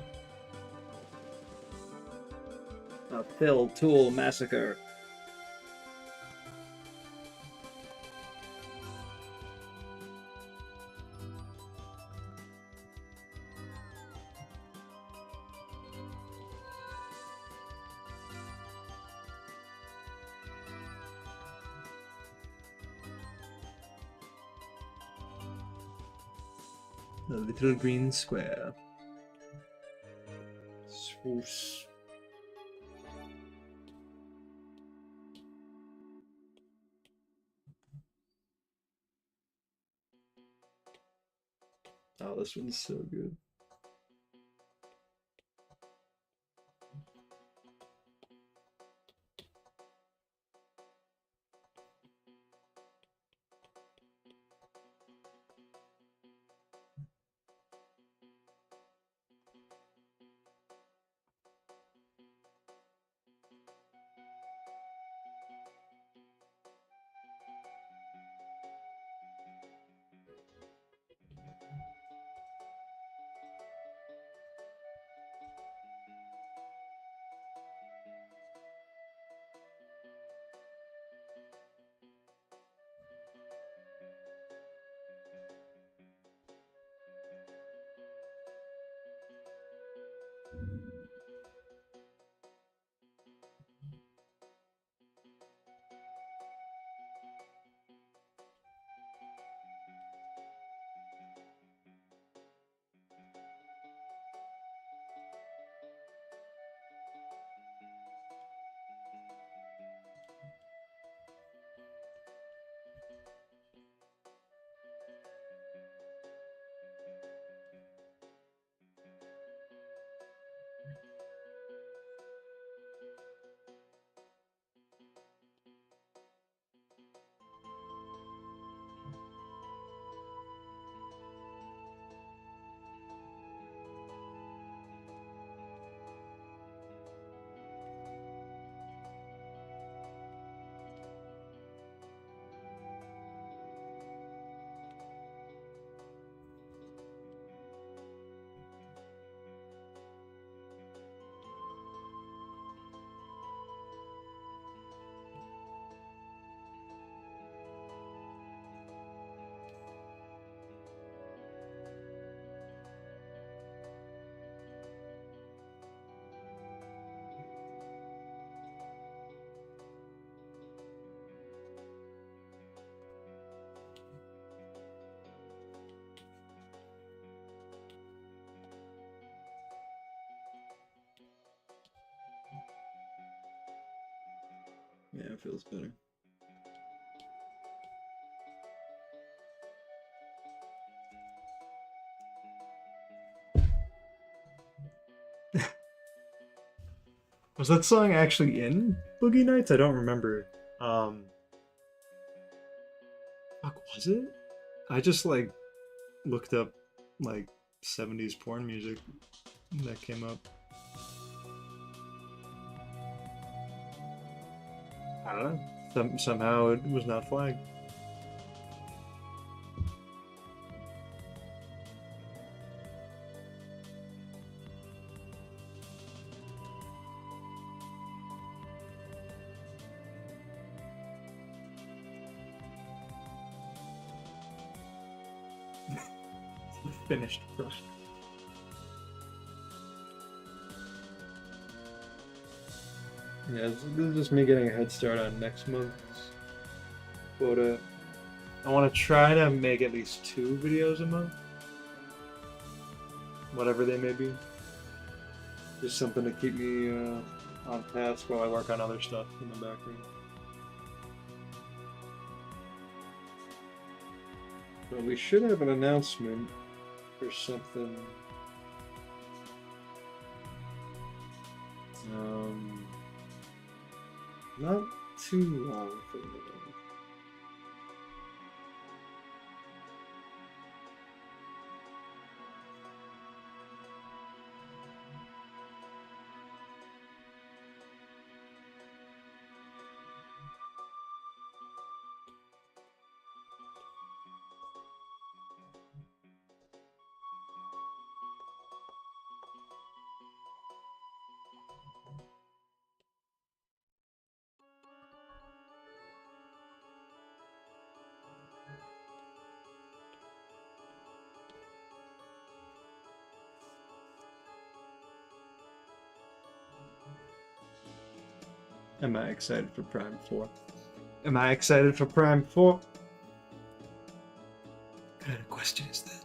Speaker 1: A Phil Tool massacre. The little green square. Swoosh. Oh, this one's so good. Yeah, it feels better. Was that song actually in Boogie Nights? I don't remember. Fuck, was it? I just like looked up like 70s porn music that came up. I don't know. Somehow it was not flagged. Finished product. Yeah, this is just me getting a head start on next month's quota. I want to try to make at least 2 videos a month. Whatever they may be. Just something to keep me on task while I work on other stuff in the background. But we should have an announcement for something. Not too long from now. Am I excited for Prime 4? Am I excited for Prime 4? What kind of question is that?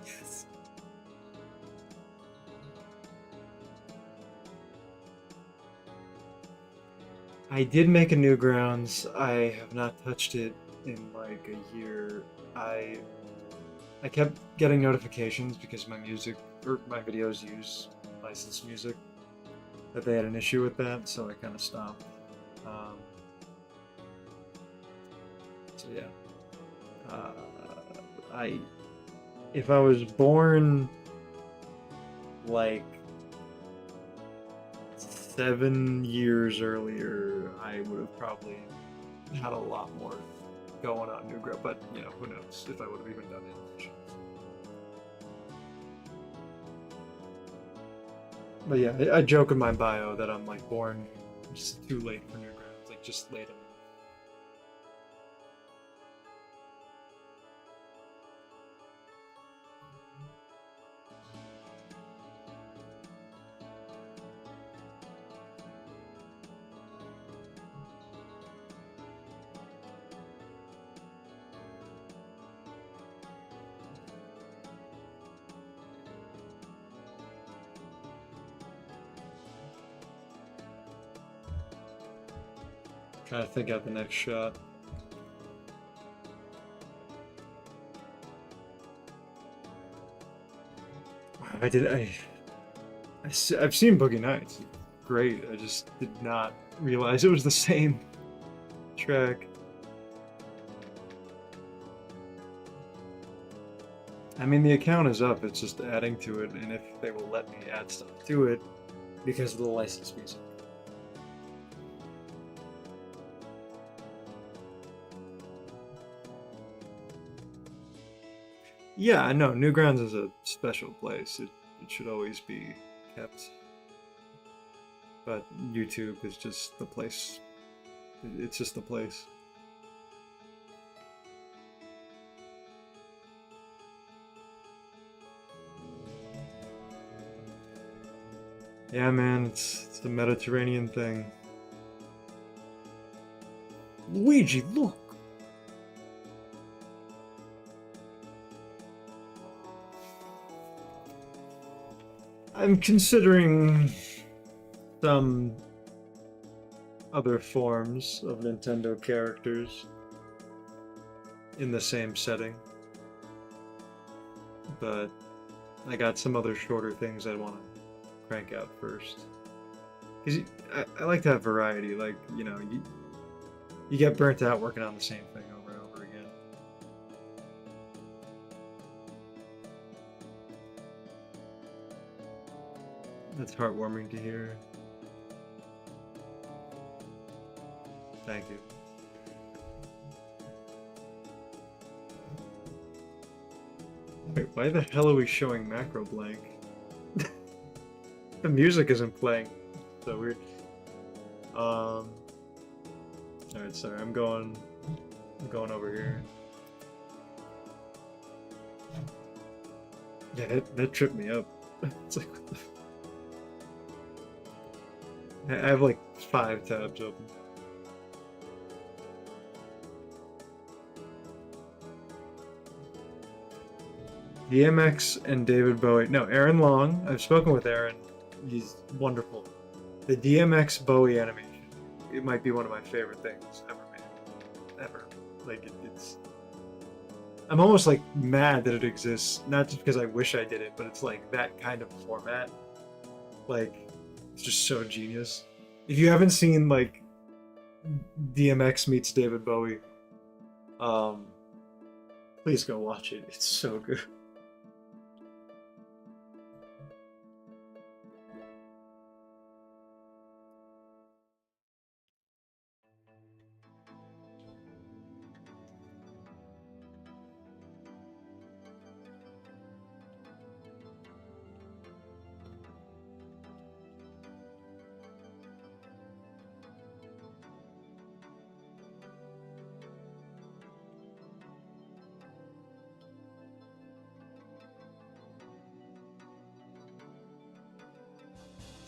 Speaker 1: Yes. I did make a Newgrounds. I have not touched it in like a year. I kept getting notifications because my music or my videos use licensed music that they had an issue with that, so I kind of stopped. So yeah, if I was born like 7 years earlier, I would have probably had a lot more going on Newgrounds, but you know, who knows if I would have even done it. But yeah, I joke in my bio that I'm like born just too late for Newgrounds, like just late enough. Trying to think out the next shot. I've seen Boogie Nights. Great. I just did not realize it was the same track. I mean, the account is up. It's just adding to it, and if they will let me add stuff to it because of the licensed music. Yeah, I know. Newgrounds is a special place. It should always be kept. But YouTube is just the place. It's just the place. Yeah, man, it's a Mediterranean thing. Luigi, look! I'm considering some other forms of Nintendo characters in the same setting, but I got some other shorter things I want to crank out first. Because I like to have variety, like, you know, you get burnt out working on the same thing over and over again. That's heartwarming to hear. Thank you. Wait, why the hell are we showing macro blank? The music isn't playing. So weird. Alright, sorry, I'm going over here. Yeah, that tripped me up. It's like, what the... I have like 5 tabs open. DMX and David Bowie. No, Aaron Long. I've spoken with Aaron. He's wonderful. The DMX Bowie animation. It might be one of my favorite things ever made. Ever. Like, it's... I'm almost like mad that it exists. Not just because I wish I did it, but it's like that kind of format. Like, it's just so genius. If you haven't seen like DMX meets David Bowie, please go watch it. It's so good.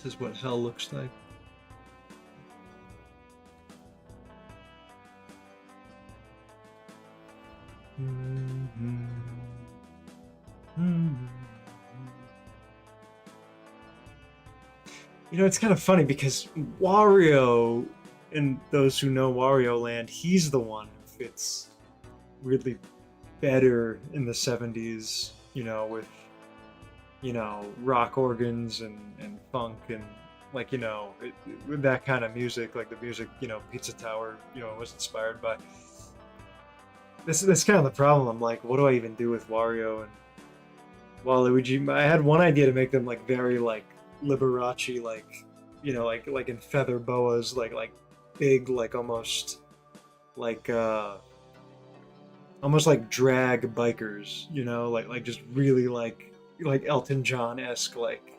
Speaker 1: This is what hell looks like. You know, it's kind of funny because Wario, and those who know Wario Land, he's the one who fits weirdly better in the 70s, you know, with, you know, rock organs and funk and, like, you know, with that kind of music, like the music, you know, Pizza Tower, you know, was inspired by. That's kind of the problem. I'm like, what do I even do with Wario and Waluigi? I had one idea to make them like very like Liberace, like, you know, like in feather boas, like big, like almost like drag bikers, you know, like just really like Elton John-esque, like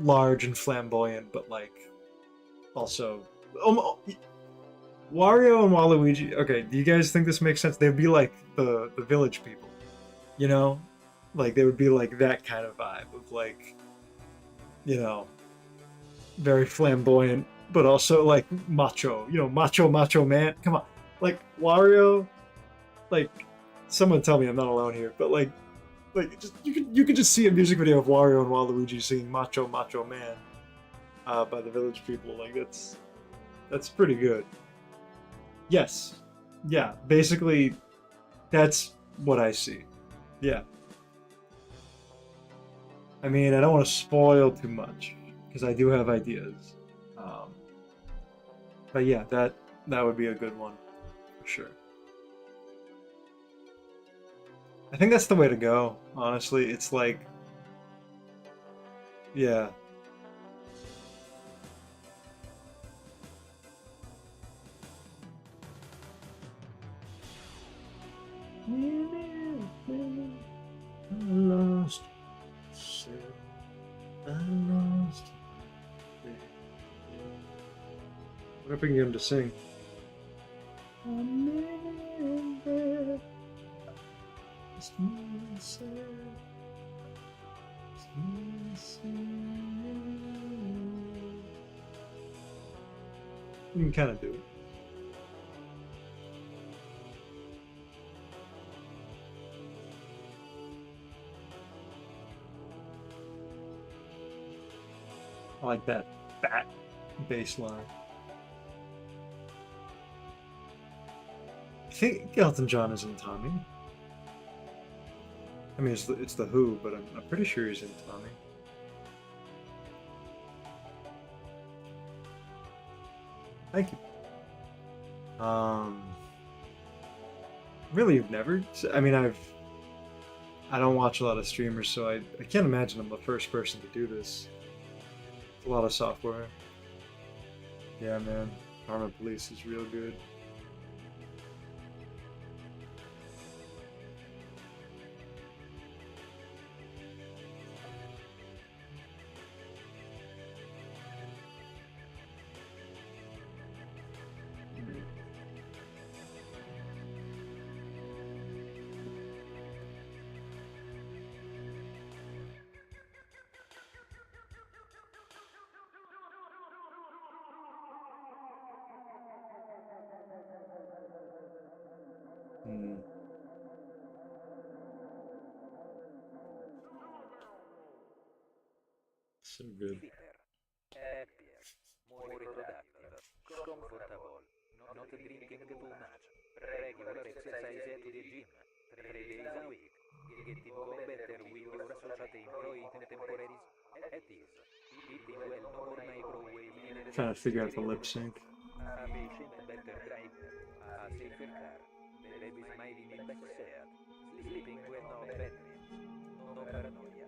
Speaker 1: large and flamboyant, but like also Wario and Waluigi. Okay, do you guys think this makes sense? They'd be like the village people, you know, like they would be like that kind of vibe of like, you know, very flamboyant, but also like macho, you know, macho man. Come on, like Wario, like someone tell me I'm not alone here, but like just you could just see a music video of Wario and Waluigi singing "Macho Man" by the Village People. Like that's pretty good. Yes, yeah. Basically, that's what I see. Yeah. I mean, I don't want to spoil too much because I do have ideas. But yeah, that would be a good one for sure. I think that's the way to go, honestly. It's like, yeah. Lost. What if we can get him to sing? You can kind of do it. I like that fat bass line. I think Elton John is in Tommy. I mean, it's the Who, but I'm pretty sure he's in Tommy. Thank you. Really, you've never? I mean, I don't watch a lot of streamers, so I can't imagine I'm the first person to do this. It's a lot of software. Yeah, man. Karma Police is real good. Hmm. So good.
Speaker 4: Happier, more productive, comfortable, not drinking too much, regular exercise to the gym, 3 days a week, getting better with your associate employee temporaries, at ease, eating well, no more microwave in
Speaker 1: Trying to figure out the lip sync.
Speaker 4: a patient better driver, a safer car, the baby smiling in backseat, sleeping well, no bad dreams, no paranoia,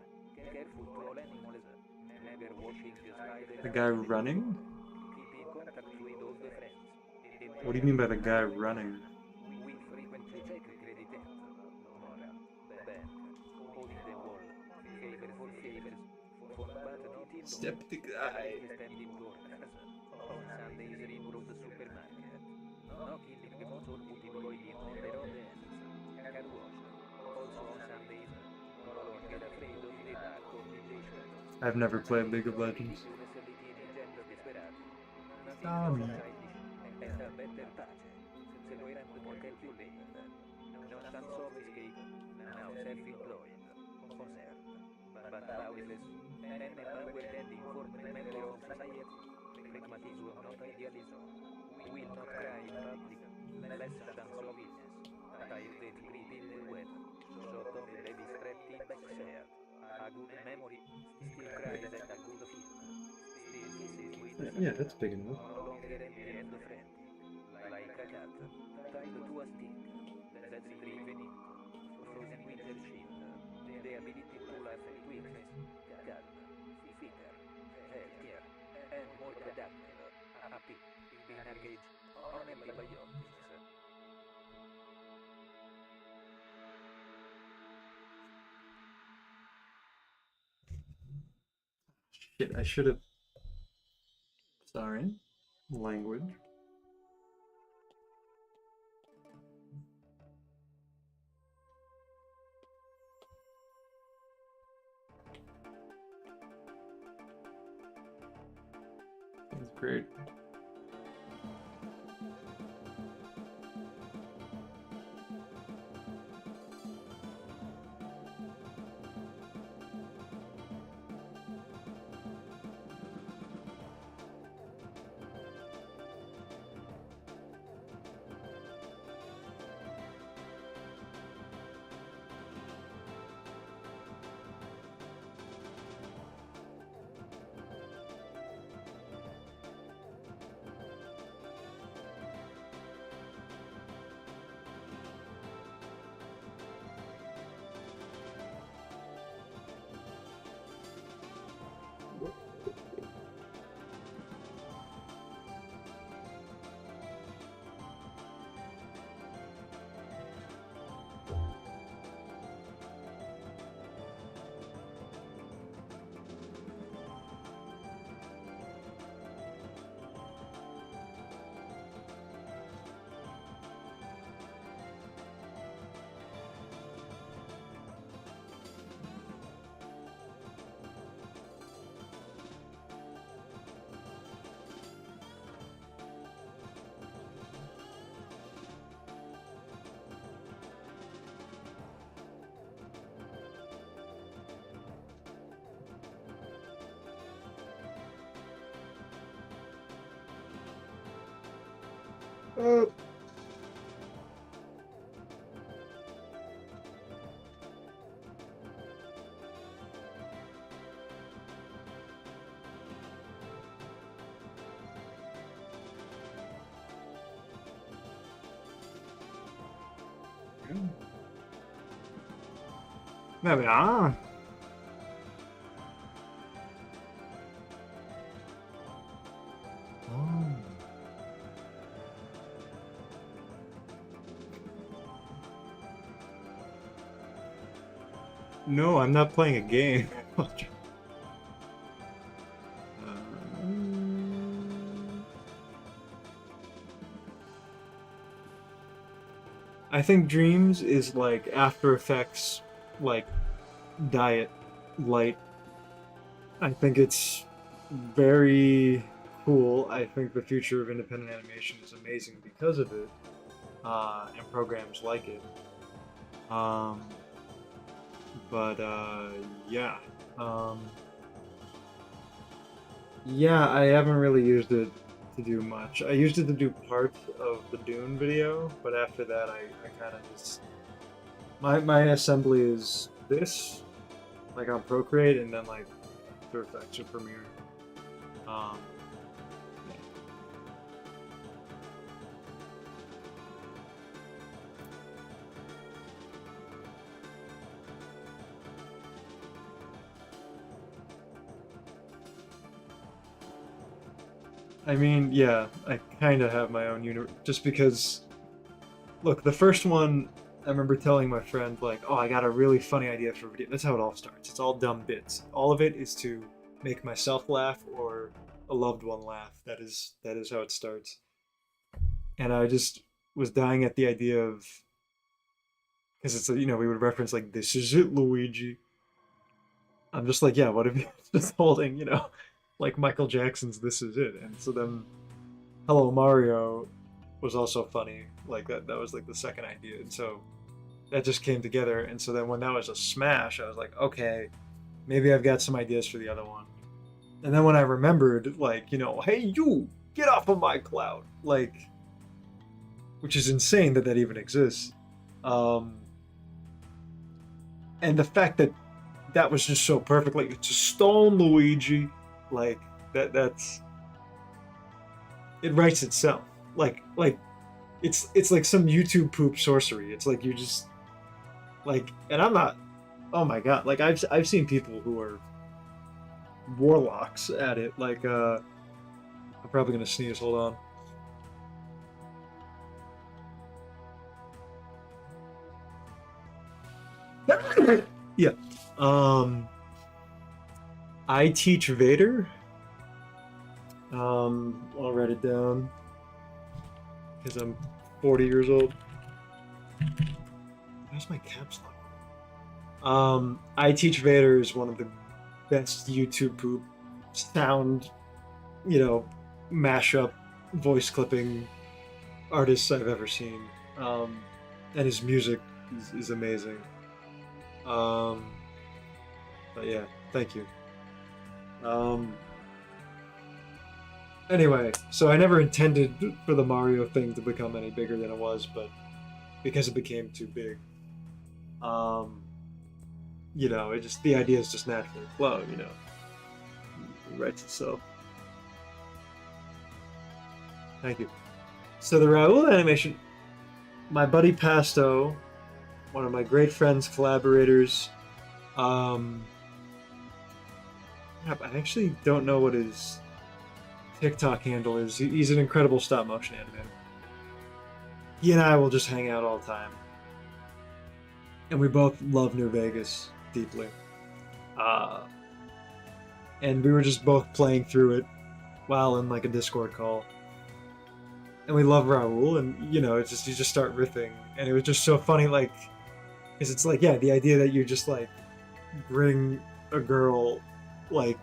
Speaker 4: careful to all animals, never watching the spider.
Speaker 1: The guy running?
Speaker 4: Keep in contact with old friends.
Speaker 1: What do you mean by the guy running?
Speaker 4: We frequently check credit cards. Moral, bank, holding the wall, favors, phone but not in
Speaker 1: Step the guy.
Speaker 4: standing corners. On Sundays in road supermarket. No killing muscle putting oil on the road ends. Car wash. Also on Sundays, no longer afraid of the dark or the shadows.
Speaker 1: I've never played League of Legends. Tommy.
Speaker 4: And a better pace. Se lo erano molto più lenta. Non tan sophisticated, now self-employed, concerned, but powerless, and empowered and informed member of society. Pragmatism, not idealism. Will not cry in public, less than sloveness. Tired and breathing wet, shot on a baby strapped in backseat. A good memory, still cries at a good film. Still kisses with
Speaker 1: Yeah, that's big enough.
Speaker 4: no longer empty and frantic, like a cat tied to a stick that's driven into frozen winter shield. The ability to laugh at weakness, calm, fitter, healthier, and more productive, happy, in a cage on antibiotics.
Speaker 1: Shit, I should have. Sorry. Language. That's great. Vabbè, ah. Oh. No, I'm not playing a game. I think Dreams is like After Effects, like diet light. I think it's very cool. I think the future of independent animation is amazing because of it, and programs like it. Um, but yeah, yeah, I haven't really used it to do much. I used it to do parts of the Dune video, but after that, I kind of just my assembly is this, like on Procreate, and then like After Effects or Premiere. Um, I mean, yeah, I kind of have my own universe, just because, look, the first one, I remember telling my friend, like, oh, I got a really funny idea for a video. That's how it all starts. It's all dumb bits. All of it is to make myself laugh or a loved one laugh. That is how it starts. And I just was dying at the idea of, because it's, we would reference, like, this is it, Luigi. I'm just like, yeah, what if you're just holding, like Michael Jackson's This Is It? And so then Hello Mario was also funny. Like that was like the second idea. And so that just came together. And so then when that was a smash, I was like, okay, maybe I've got some ideas for the other one. And then when I remembered, like, hey, you, get off of my cloud. Like, which is insane that even exists. And the fact that was just so perfect. Like, it's a stone, Luigi. Like, that's... It writes itself. Like, it's like some YouTube poop sorcery. It's like you just... Like, and I'm not... Oh my god. Like, I've seen people who are warlocks at it. Like, I'm probably gonna sneeze. Hold on. Yeah. I Teach Vader. I'll write it down because I'm 40 years old. Where's my caps lock? I Teach Vader is one of the best YouTube poop sound, mashup, voice clipping artists I've ever seen. And his music is amazing. But yeah, thank you. Anyway, so I never intended for the Mario thing to become any bigger than it was, but because it became too big, it just, the ideas just naturally flow, it writes itself. Thank you. So the Raoul animation, my buddy Pasto, one of my great friends, collaborators, I actually don't know what his TikTok handle is. He's an incredible stop motion animator. He and I will just hang out all the time. And we both love New Vegas deeply. And we were just both playing through it while in like a Discord call. And we love Raoul, and it's just, you just start riffing. And it was just so funny, like, because it's like, yeah, the idea that you just like bring a girl like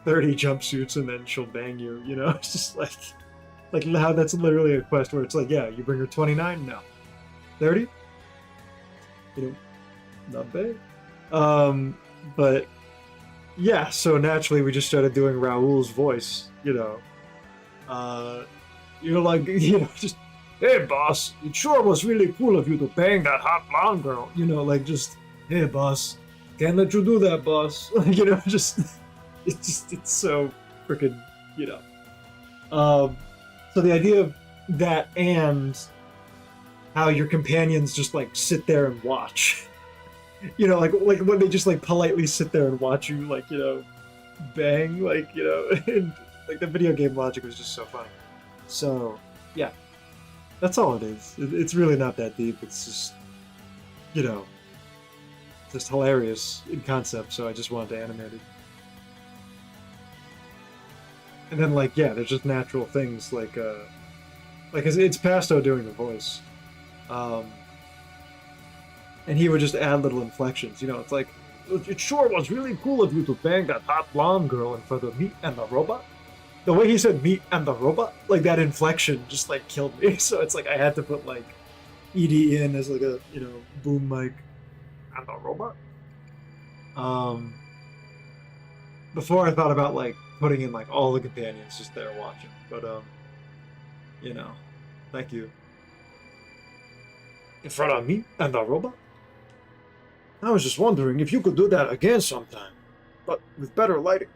Speaker 1: 30 jumpsuits and then she'll bang you, it's just like how that's literally a quest where it's like, yeah, you bring her 29, no, 30, not bad. But yeah, so naturally we just started doing Raoul's voice, like, just hey boss, it sure was really cool of you to bang that hot blonde girl. You know, like just, hey boss, can't let you do that, boss. You know, it's so freaking, you know. So the idea of that and how your companions just like sit there and watch. You know, like when they just like politely sit there and watch you, like, you know, bang, like, you know, and like the video game logic was just so funny. So yeah, that's all it is. It's really not that deep. It's just, you know, just hilarious in concept. So I just wanted to animate it. And then like, yeah, there's just natural things like it's Pasto doing the voice. And he would just add little inflections. You know, it's like, it sure was really cool of you to bang that hot blonde girl in front of me and the robot. The way he said "meat and the robot," like that inflection just like killed me. So it's like I had to put like ED in as like a, you know, boom mic and the robot. Before I thought about like putting in like all the companions just there watching, but you know, thank you. In front of me and the robot. I was just wondering if you could do that again sometime, but with better lighting.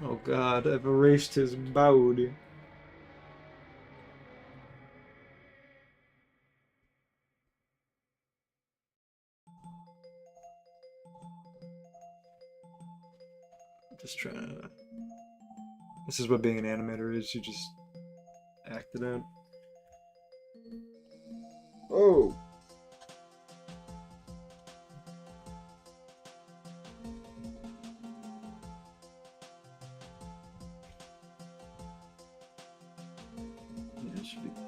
Speaker 1: Oh God, I've erased his body. Just trying to... This is what being an animator is, you just act it out. Oh! Yeah, it should be fine.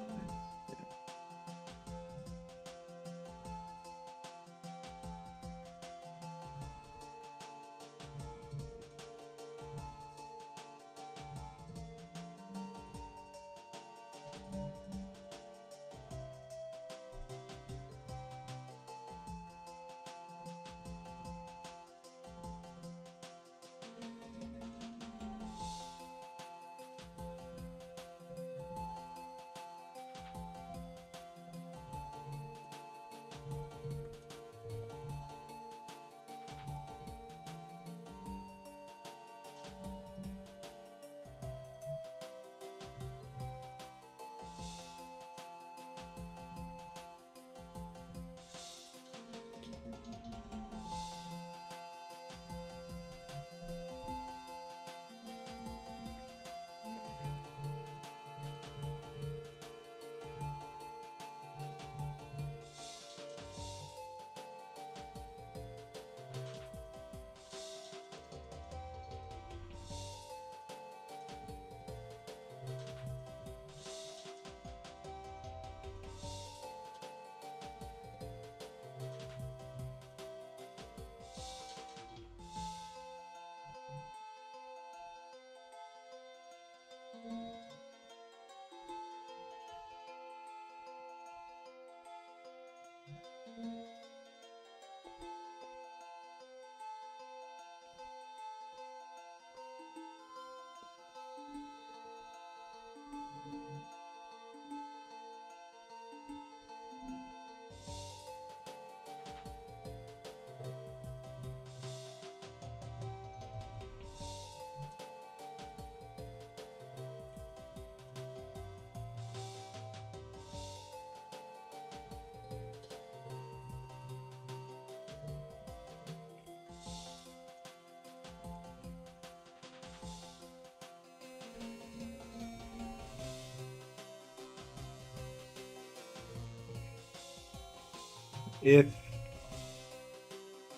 Speaker 1: Yeah.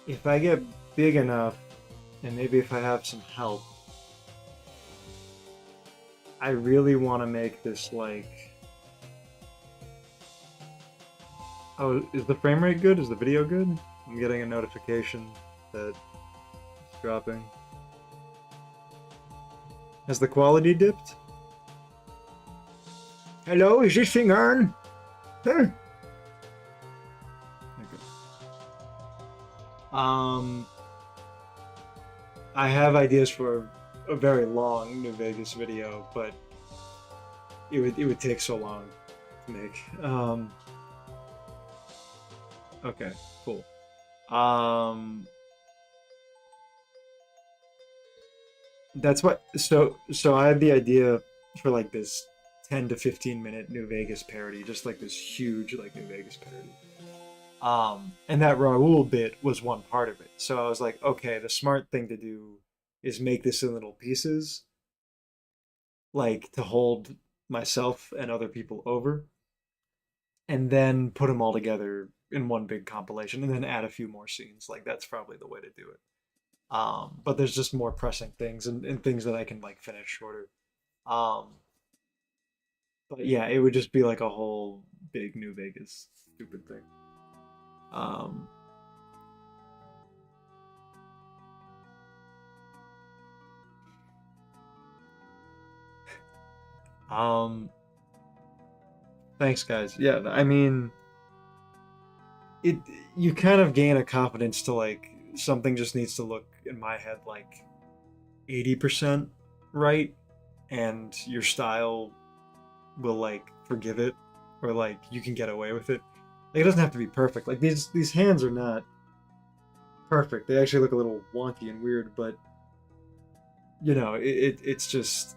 Speaker 1: If I get big enough, and maybe if I have some help, I really want to make this like... Oh, is the frame rate good? Is the video good? I'm getting a notification that it's dropping. Has the quality dipped? Hello, is this thing on? Huh? Okay. I have ideas for a very long New Vegas video, but it would take so long to make. Okay, cool. That's what. So I had the idea for like this 10 to 15 minute New Vegas parody, just like this huge like New Vegas parody. And that Raul bit was one part of it. So I was like, okay, the smart thing to do is make this in little pieces, like to hold myself and other people over, and then put them all together in one big compilation, and then add a few more scenes. Like that's probably the way to do it. But there's just more pressing things and things that I can like finish shorter. Um, but yeah, it would just be like a whole big New Vegas stupid thing. Um, um, Thanks, guys. Yeah, I mean, it you kind of gain a confidence to like something just needs to look in my head like 80% right, and your style will like forgive it, or like you can get away with it. Like it doesn't have to be perfect. Like these hands are not perfect. They actually look a little wonky and weird, but it's just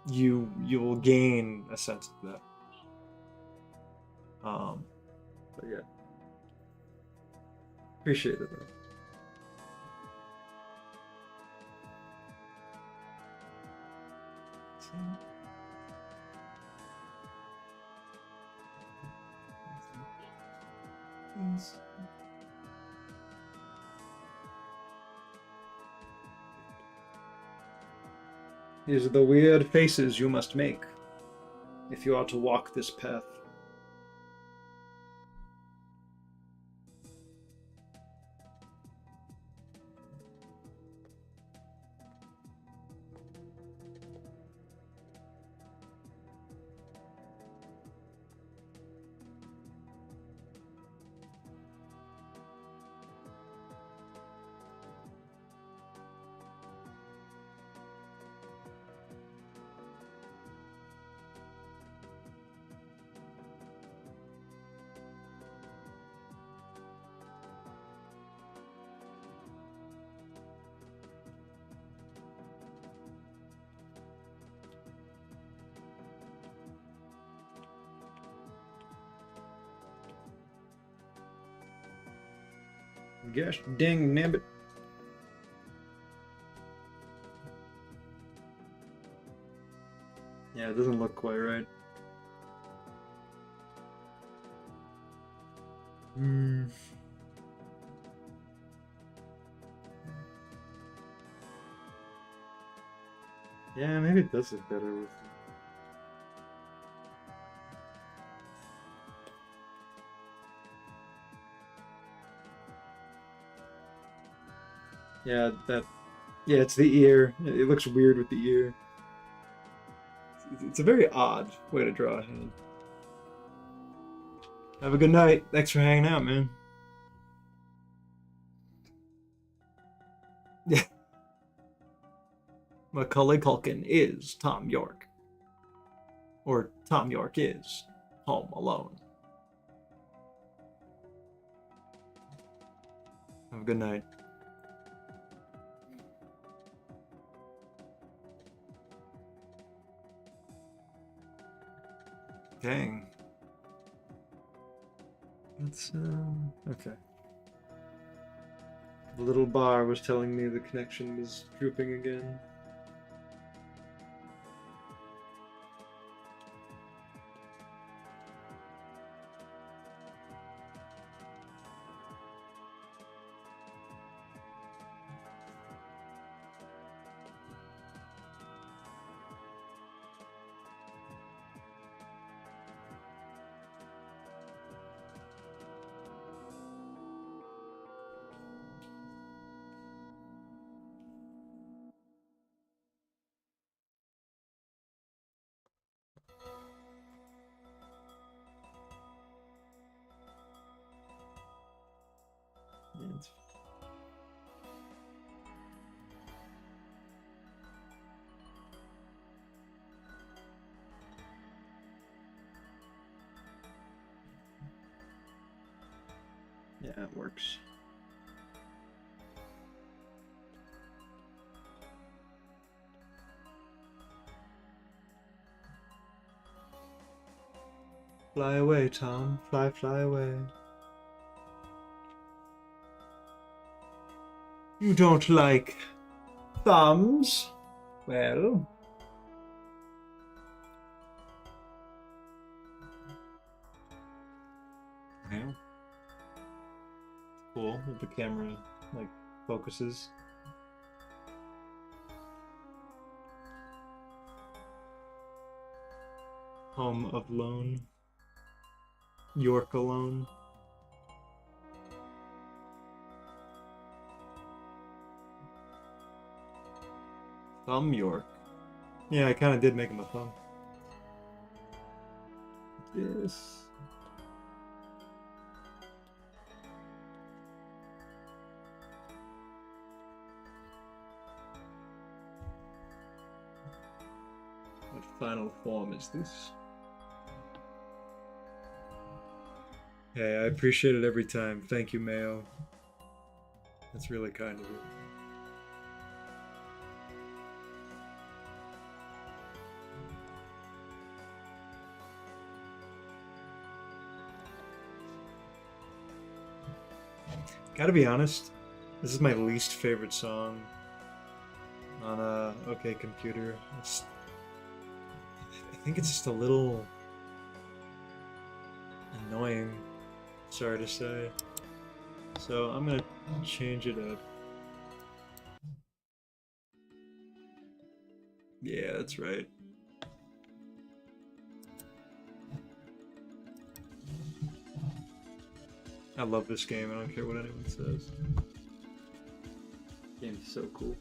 Speaker 1: you will gain a sense of that. But yeah, appreciate it though. These are the weird faces you must make if you are to walk this path. Gosh dang nabbit. Yeah, it doesn't look quite right. Yeah, maybe it does look better with. Yeah, yeah, it's the ear. It looks weird with the ear. It's a very odd way to draw a hand. Have a good night. Thanks for hanging out, man. Yeah. Macaulay Culkin is Tom York. Or Tom York is Home Alone. Have a good night. Dang. It's okay. The little bar was telling me the connection was drooping again. Yeah, it works. Fly away, Tom. Fly, fly away. You don't like thumbs? Well... Yeah. Cool if the camera, like, focuses. Home of Lone. York alone. Thumb York. Yeah, I kind of did make him a thumb. Yes. What final form is this? Hey, I appreciate it every time. Thank you, Mayo. That's really kind of you. Gotta be honest, this is my least favorite song on OK Computer. I think it's just a little annoying, sorry to say. So I'm gonna change it up. Yeah, that's right. I love this game, I don't care what anyone says. Game's so cool.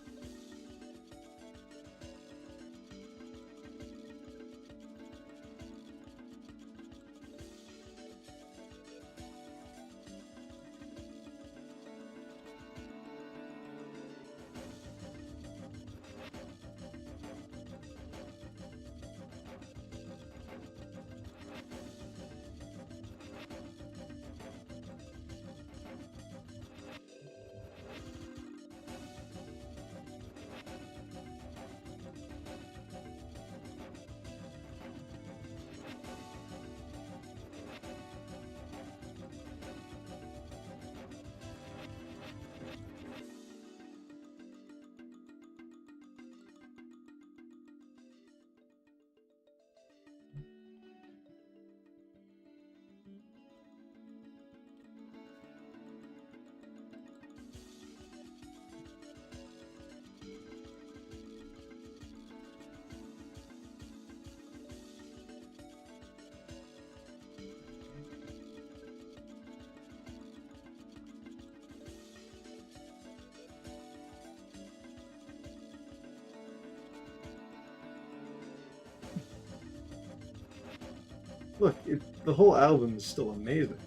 Speaker 1: Look, the whole album is still amazing.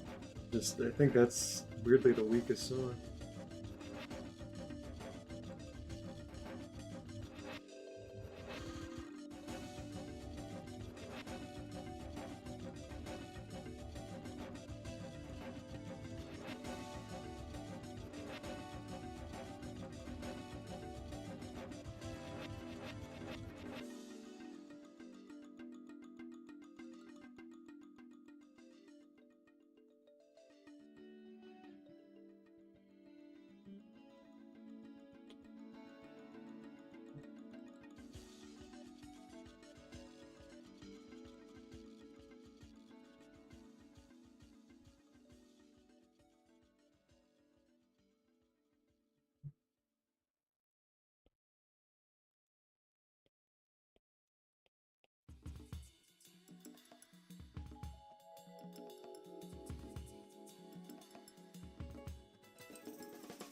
Speaker 1: Just, I think that's weirdly the weakest song.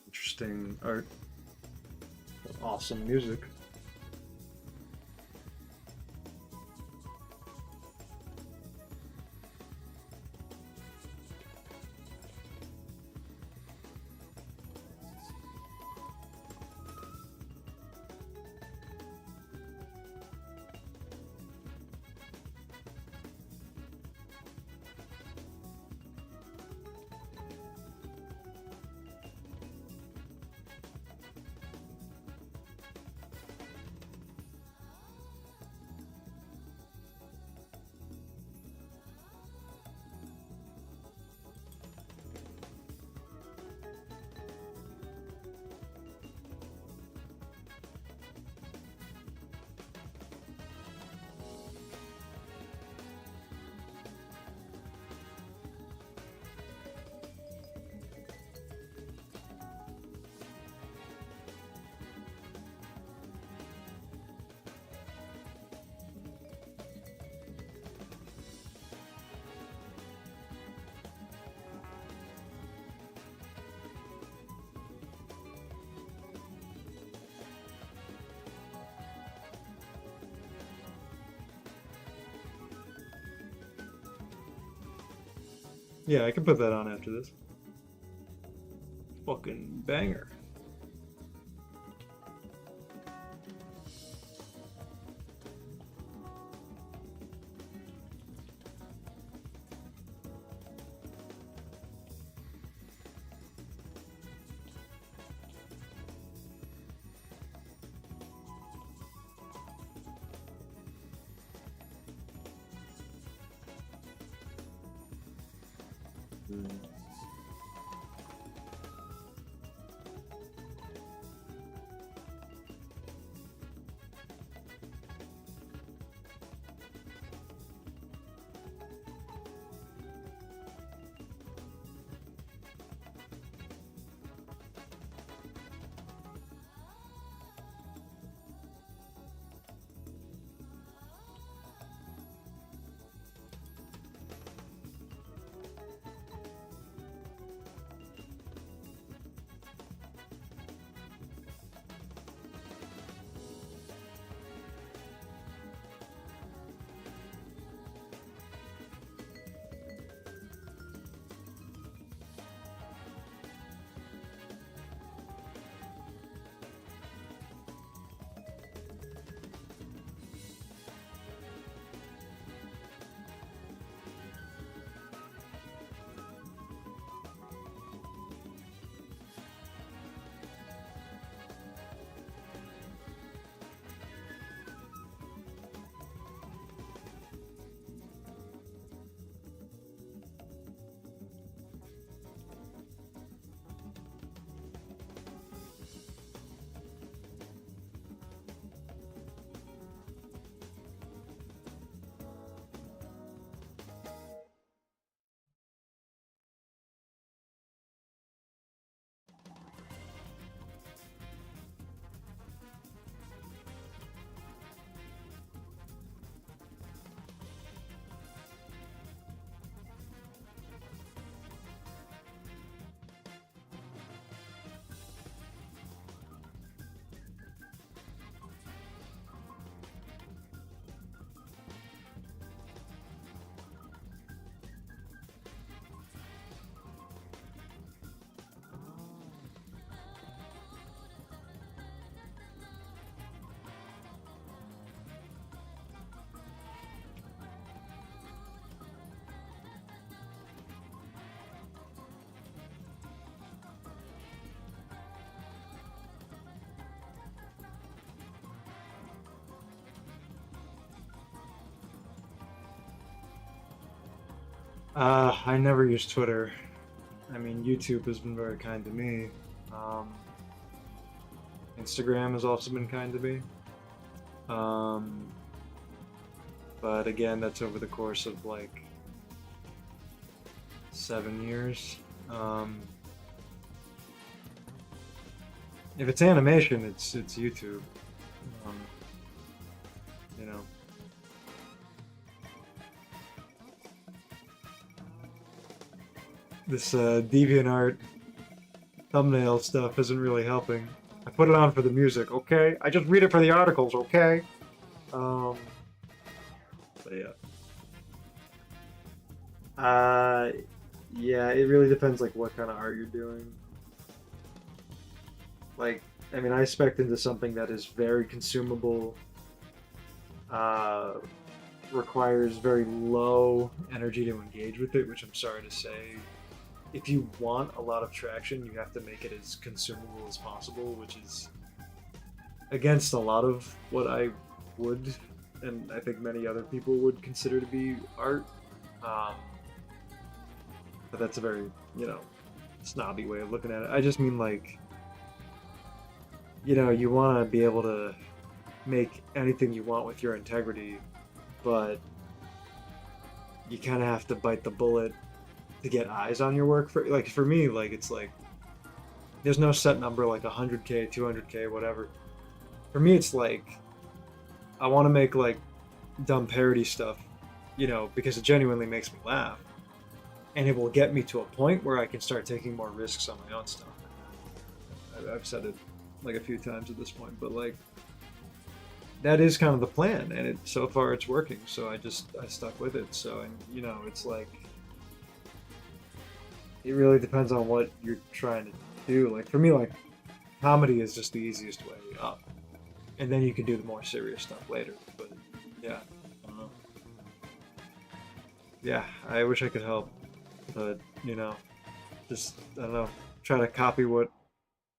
Speaker 1: Interesting art. Awesome music. Yeah, I can put that on after this. Fucking banger. I never use Twitter. I mean, YouTube has been very kind to me. Instagram has also been kind to me. But again, that's over the course of like 7 years. If it's animation, it's YouTube. You know. This DeviantArt thumbnail stuff isn't really helping. I put it on for the music, okay? I just read it for the articles, okay? But yeah. Yeah, it really depends like what kind of art you're doing. Like, I mean, I spec'd into something that is very consumable, requires very low energy to engage with it, which I'm sorry to say. If you want a lot of traction, you have to make it as consumable as possible, which is against a lot of what I would, and I think many other people would consider to be art. But that's a very, you know, snobby way of looking at it. I just mean like, you know, you want to be able to make anything you want with your integrity, but you kind of have to bite the bullet to get eyes on your work. For me, like, it's like there's no set number, like 100K, 200K, whatever. For me, it's like I want to make like dumb parody stuff, you know, because it genuinely makes me laugh, and it will get me to a point where I can start taking more risks on my own stuff. I've said it like a few times at this point, but like that is kind of the plan, and so far it's working. So I stuck with it. So, and you know, it's like it really depends on what you're trying to do. Like for me, like comedy is just the easiest way up, and then you can do the more serious stuff later. But yeah, I don't know. Yeah, I wish I could help, but you know, just I don't know, try to copy what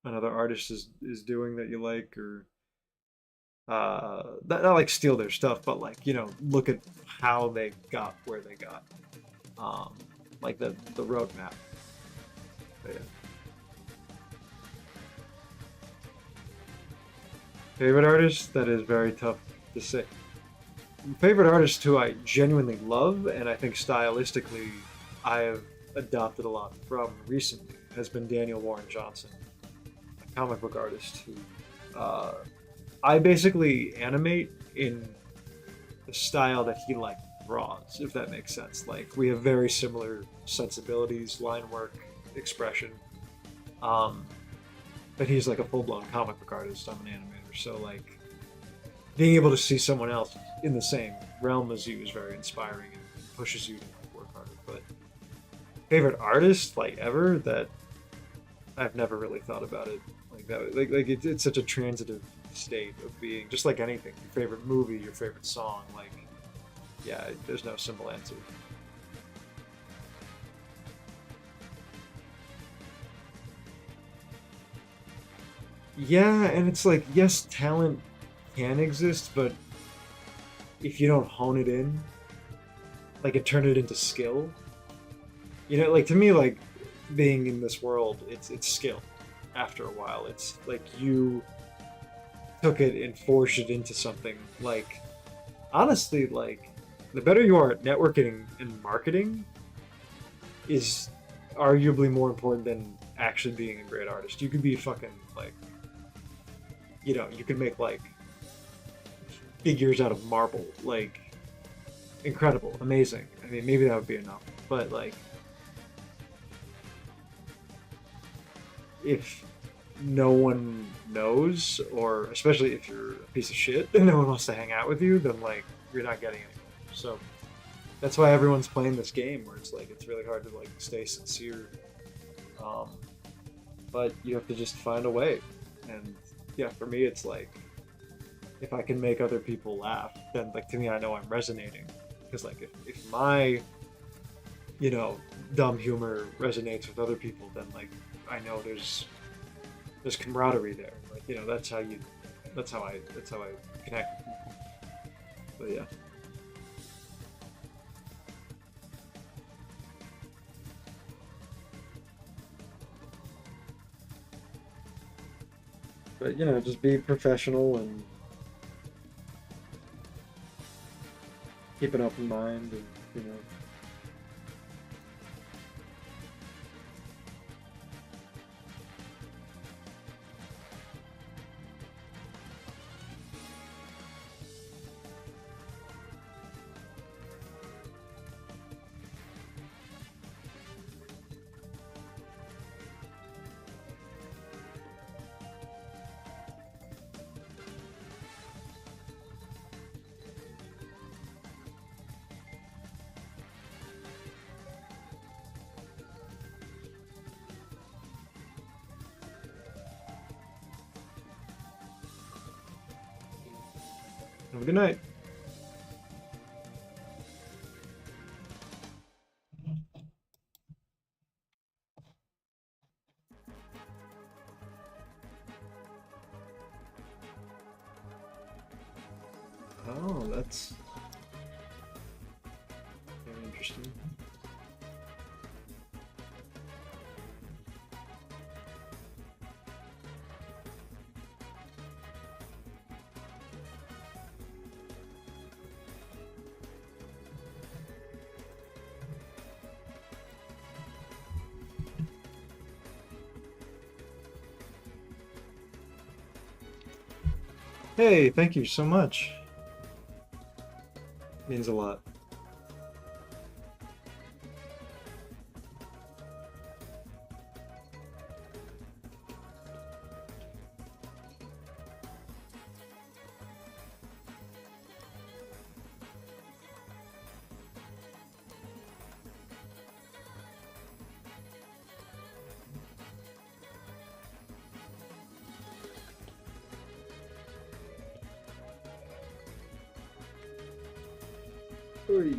Speaker 1: another artist is doing that you like, or not like steal their stuff, but like you know, look at how they got where they got, um, like the roadmap. But yeah. Favorite artist? That is very tough to say. Favorite artist who I genuinely love, and I think stylistically I have adopted a lot from recently, has been Daniel Warren Johnson, a comic book artist who I basically animate in the style that he like draws, if that makes sense. Like we have very similar sensibilities, line work, expression. But he's like a full-blown comic book artist. I'm an animator, so like being able to see someone else in the same realm as you is very inspiring and pushes you to like, work harder. But favorite artist like ever, that I've never really thought about it like that. Like it's such a transitive state of being, just like anything. Your favorite movie, your favorite song, like yeah, there's no simple answer. Yeah, and it's like yes, talent can exist, but if you don't hone it in, like and turn it into skill, you know, like to me, like being in this world, it's skill. After a while, it's like you took it and forged it into something. Like honestly, like the better you are at networking and marketing is arguably more important than actually being a great artist. You could be fucking like, you know, you could make like figures out of marble, like incredible, amazing. I mean, maybe that would be enough, but like if no one knows, or especially if you're a piece of shit and no one wants to hang out with you, then like you're not getting anywhere. So that's why everyone's playing this game where it's like it's really hard to like stay sincere. Um, but you have to just find a way. And yeah, for me, it's like if I can make other people laugh, then like to me, I know I'm resonating. Because like if my, you know, dumb humor resonates with other people, then like I know there's camaraderie there. Like you know, that's how I connect. But yeah. But you know, just be professional and keep an open mind, and you know. Have a good night. Oh, that's very interesting. Hey, thank you so much. Means a lot. Oi.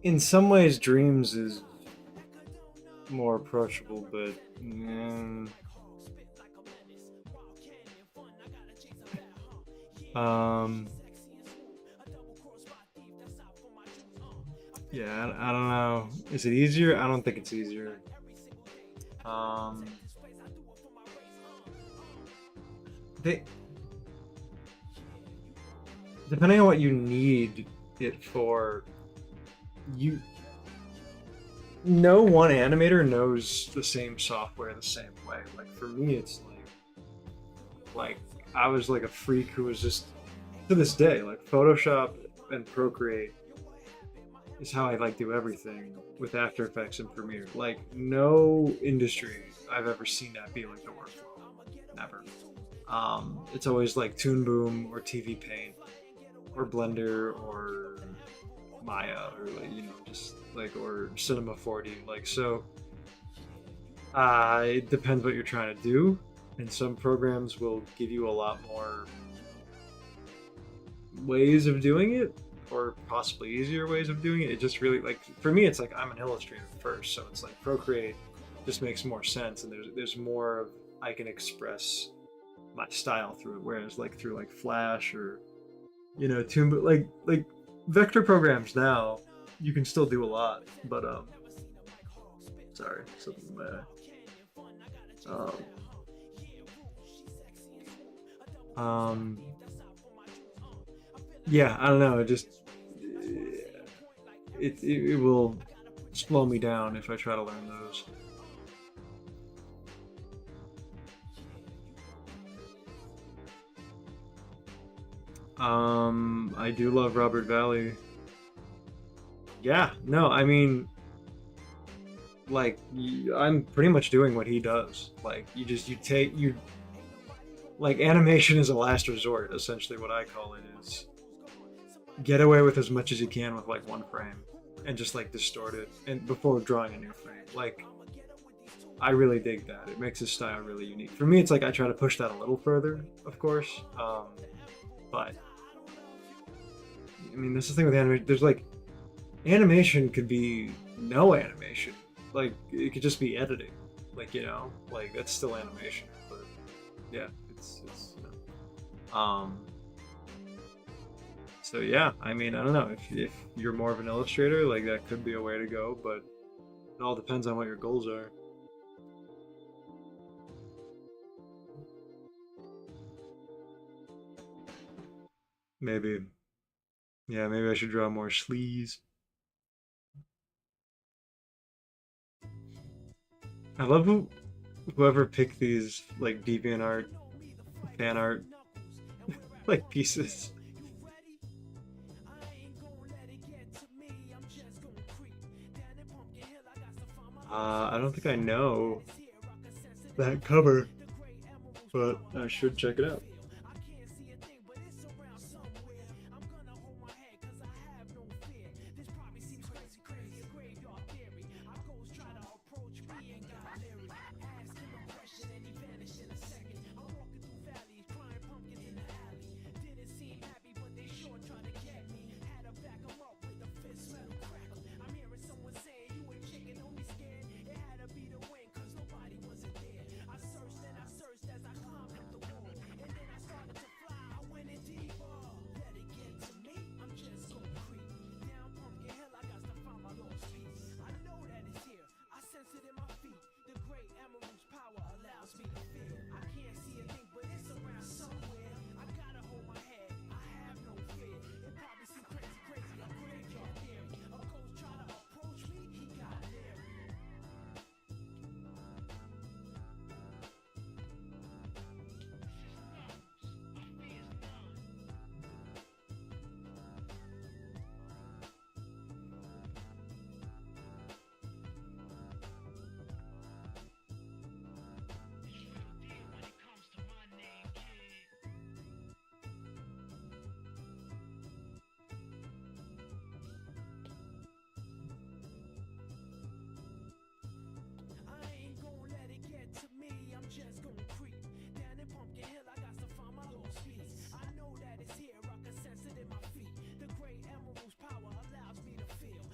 Speaker 1: In some ways, Dreams is more approachable, but yeah, I don't know. Is it easier? I don't think it's easier. They depending on what you need it for, you no one animator knows the same software the same way. Like for me, it's like I was like a freak who was just to this day like Photoshop and Procreate is how I like do everything with After Effects and Premiere. Like no industry I've ever seen that be like the workflow. Never. It's always like Toon Boom or TV Paint or Blender or Maya or like just like or Cinema 4D. Like so, it depends what you're trying to do, and some programs will give you a lot more ways of doing it, or possibly easier ways of doing it. It just really like for me, it's like I'm an illustrator first, so it's like Procreate just makes more sense, and there's more of I can express my style through it, whereas like through like Flash or Toon, but like vector programs now you can still do a lot, but sorry, something in my eye. Yeah, I don't know, it will slow me down if I try to learn those. I do love Robert Valley. Yeah, no, I mean, like, I'm pretty much doing what he does. Like, like, animation is a last resort, essentially, what I call it is get away with as much as you can with, like, one frame and just, like, distort it and before drawing a new frame. Like, I really dig that. It makes his style really unique. For me, it's like I try to push that a little further, of course. But I mean, that's the thing with animation. There's like animation could be no animation. Like it could just be editing. Like like that's still animation. But yeah, it's So yeah, I mean, I don't know if you're more of an illustrator, like that could be a way to go. But it all depends on what your goals are. Maybe. Yeah, maybe I should draw more sleeves. I love whoever picked these like DeviantArt fan art like pieces. I don't think I know that cover, but I should check it out.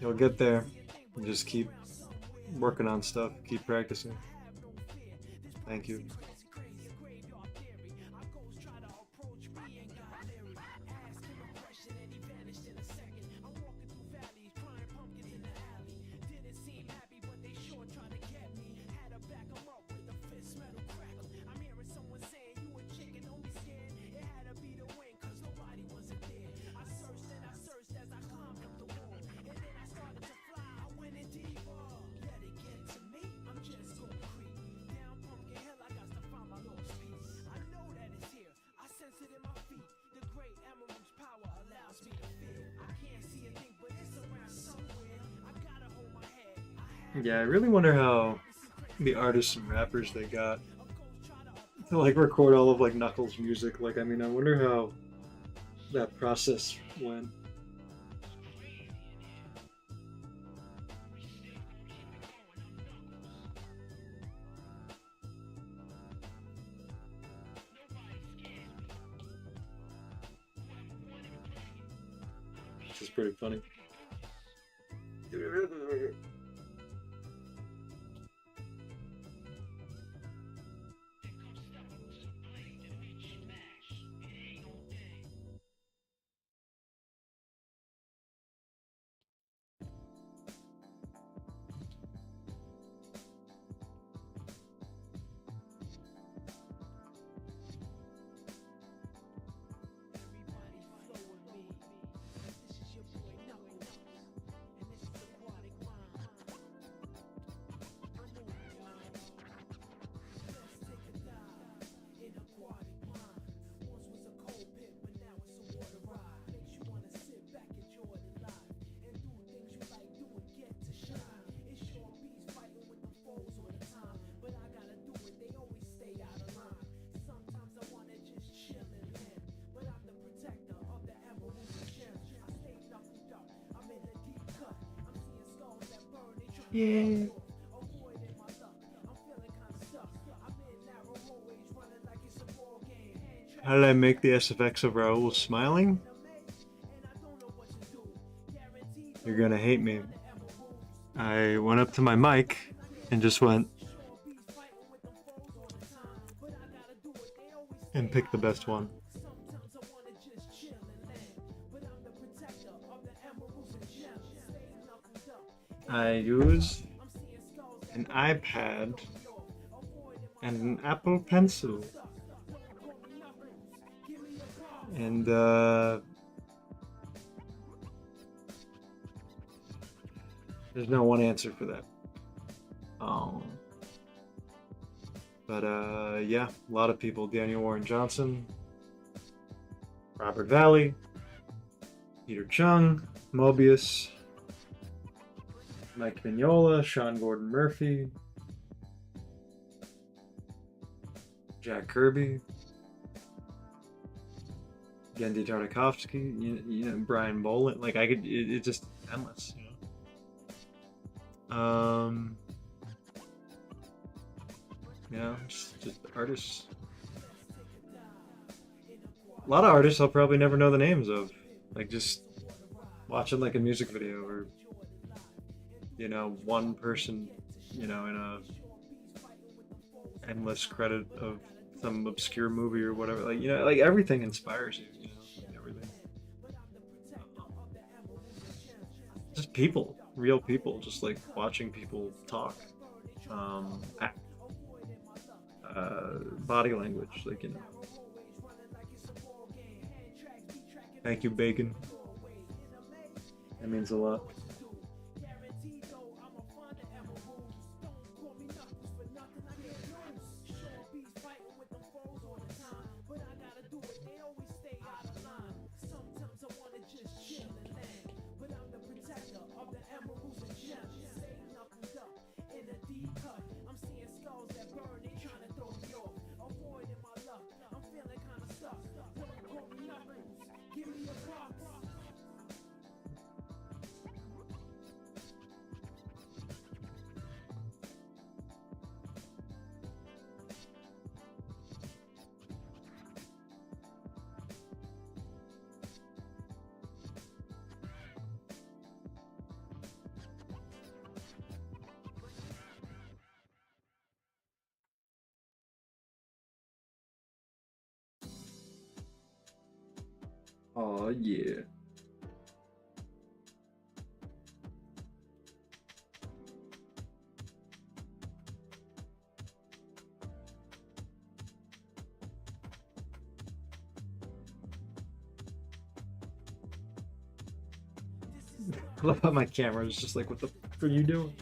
Speaker 1: You'll get there. And just keep working on stuff. Keep practicing. Thank you. Yeah, I really wonder how the artists and rappers they got to like record all of like Knuckles' music. Like, I mean, I wonder how that process went. This is pretty funny.
Speaker 3: Yeah.
Speaker 1: How did I make the SFX of Raoul smiling? You're gonna hate me. I went up to my mic and just went and picked the best one. I used an iPad and an Apple Pencil. And there's no one answer for that. But yeah, a lot of people. Daniel Warren Johnson, Robert Valley, Peter Chung, Mobius, Mike Mignola, Sean Gordon Murphy, Jack Kirby, Gendy Tartakovsky, you know, Brian Bolin. Like I could, it's just endless. You know, just artists. A lot of artists I'll probably never know the names of. Like just watching like a music video or, you know, one person, you know, in a endless credit of some obscure movie or whatever. Like, you know, like everything inspires you, you know, like everything. Just people, real people, just like watching people talk, act, body language, like, you know. Thank you, Bacon. That means a lot. Oh yeah. I love how my camera is just like, what the f are you doing?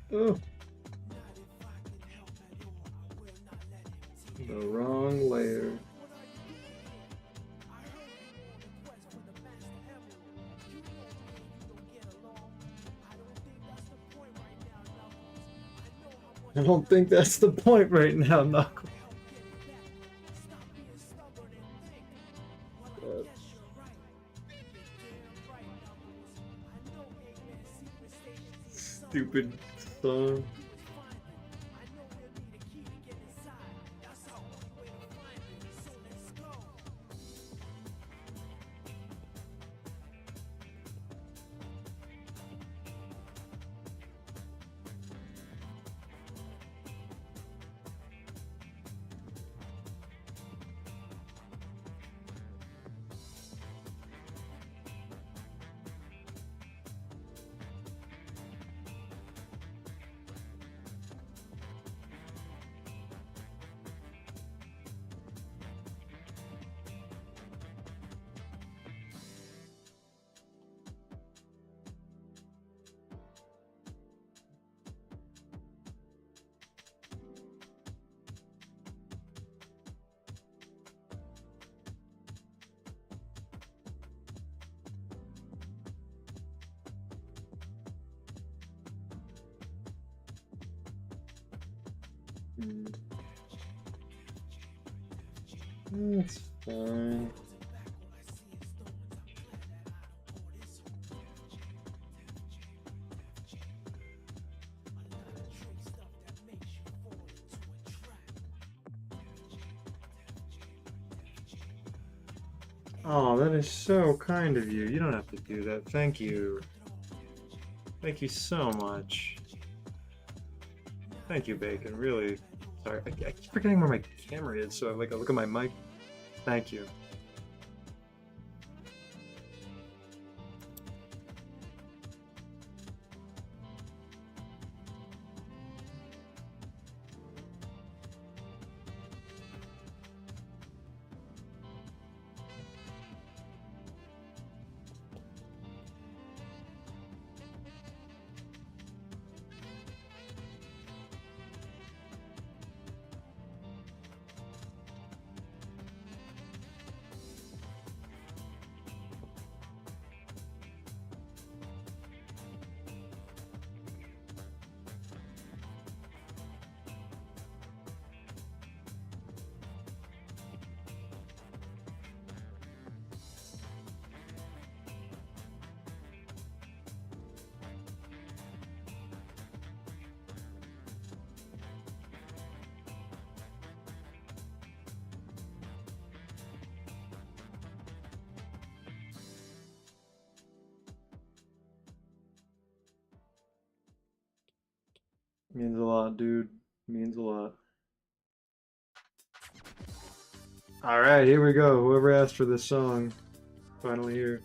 Speaker 1: Oh. The wrong layer. I don't think that's the point right now, Knuckles. Stupid song. That's fine. Oh, that is so kind of you. You don't have to do that. Thank you. Thank you so much. Thank you, Bacon. Really. Sorry, I keep forgetting where my camera is, so I look at my mic. Thank you. Means a lot, dude. Means a lot. Alright, here we go. Whoever asked for this song, finally here.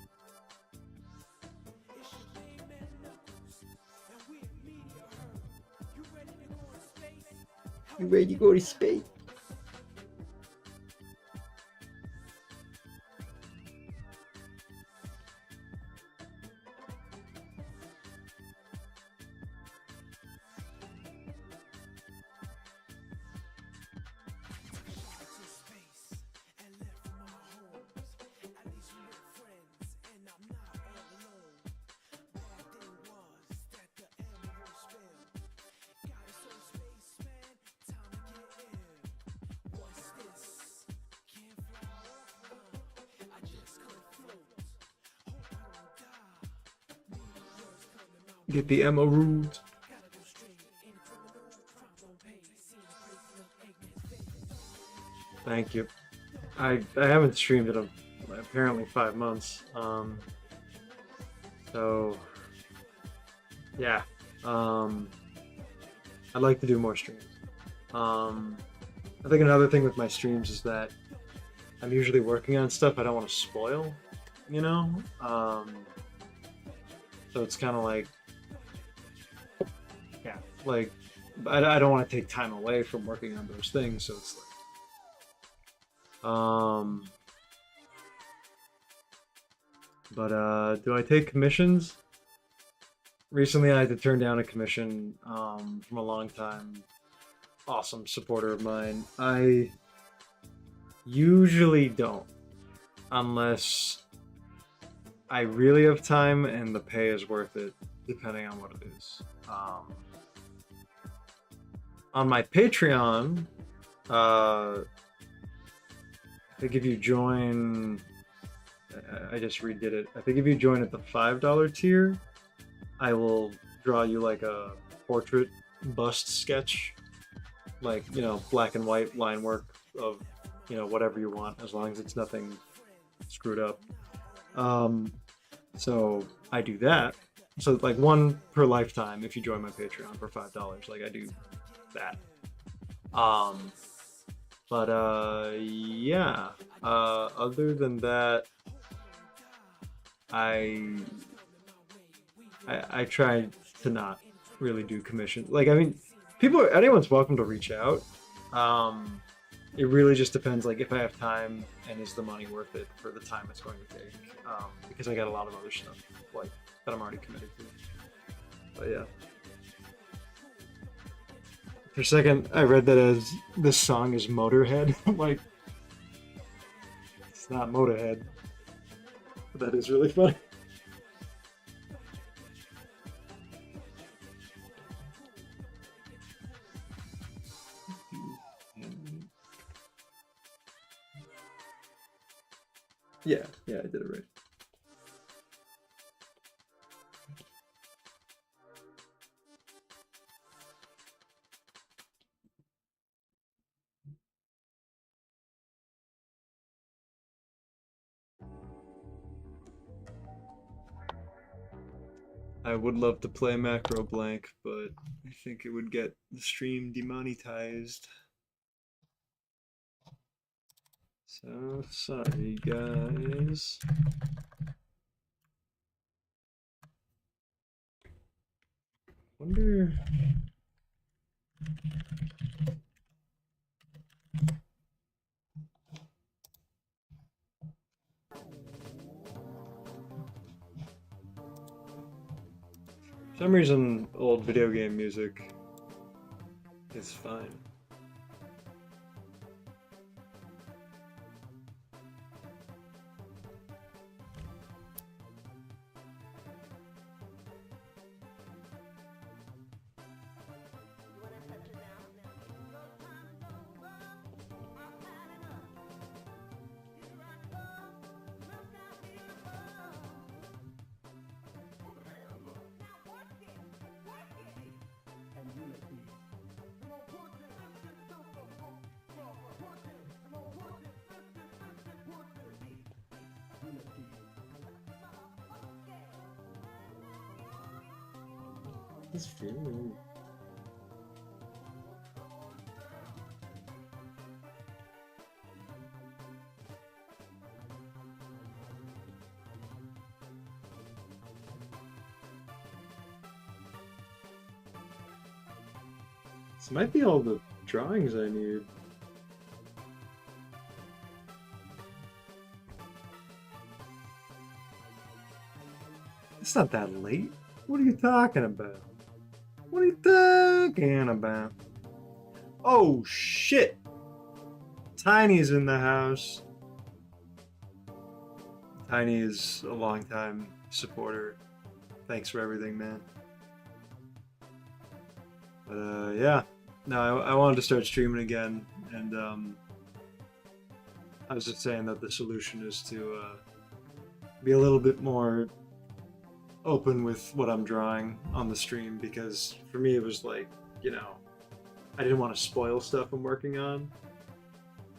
Speaker 1: You ready to go to space? Get the emerald. Thank you. I haven't streamed in apparently 5 months. So yeah. I'd like to do more streams. I think another thing with my streams is that I'm usually working on stuff I don't want to spoil, you know? So it's kind of like, yeah, like, I don't want to take time away from working on those things, so it's like, but do I take commissions? Recently I had to turn down a commission from a long time awesome supporter of mine. I usually don't, unless I really have time and the pay is worth it, depending on what it is. On my Patreon, I think if you join, I just redid it. I think if you join at the $5 tier, I will draw you like a portrait bust sketch, like, you know, black and white line work of, you know, whatever you want, as long as it's nothing screwed up. So I do that. So like one per lifetime if you join my Patreon for $5. Like I do that. Yeah. Other than that, I try to not really do commissions. Like, I mean, anyone's welcome to reach out. It really just depends, like, if I have time and is the money worth it for the time it's going to take. Because I got a lot of other stuff, like, that I'm already committed to. But yeah. For a second, I read that as this song is Motorhead. I'm like, it's not Motorhead. But that is really funny. it right. I would love to play Macro Blank, but I think it would get the stream demonetized. So sorry, guys. Wonder. For some reason, old video game music is fine. That's true. This might be all the drawings I need. It's not that late. What are you talking about? What are you talking about? Oh shit! Tiny's in the house. Tiny is a longtime supporter. Thanks for everything, man. But yeah. No, I wanted to start streaming again, and I was just saying that the solution is to be a little bit more open with what I'm drawing on the stream, because for me it was like, you know, I didn't want to spoil stuff I'm working on,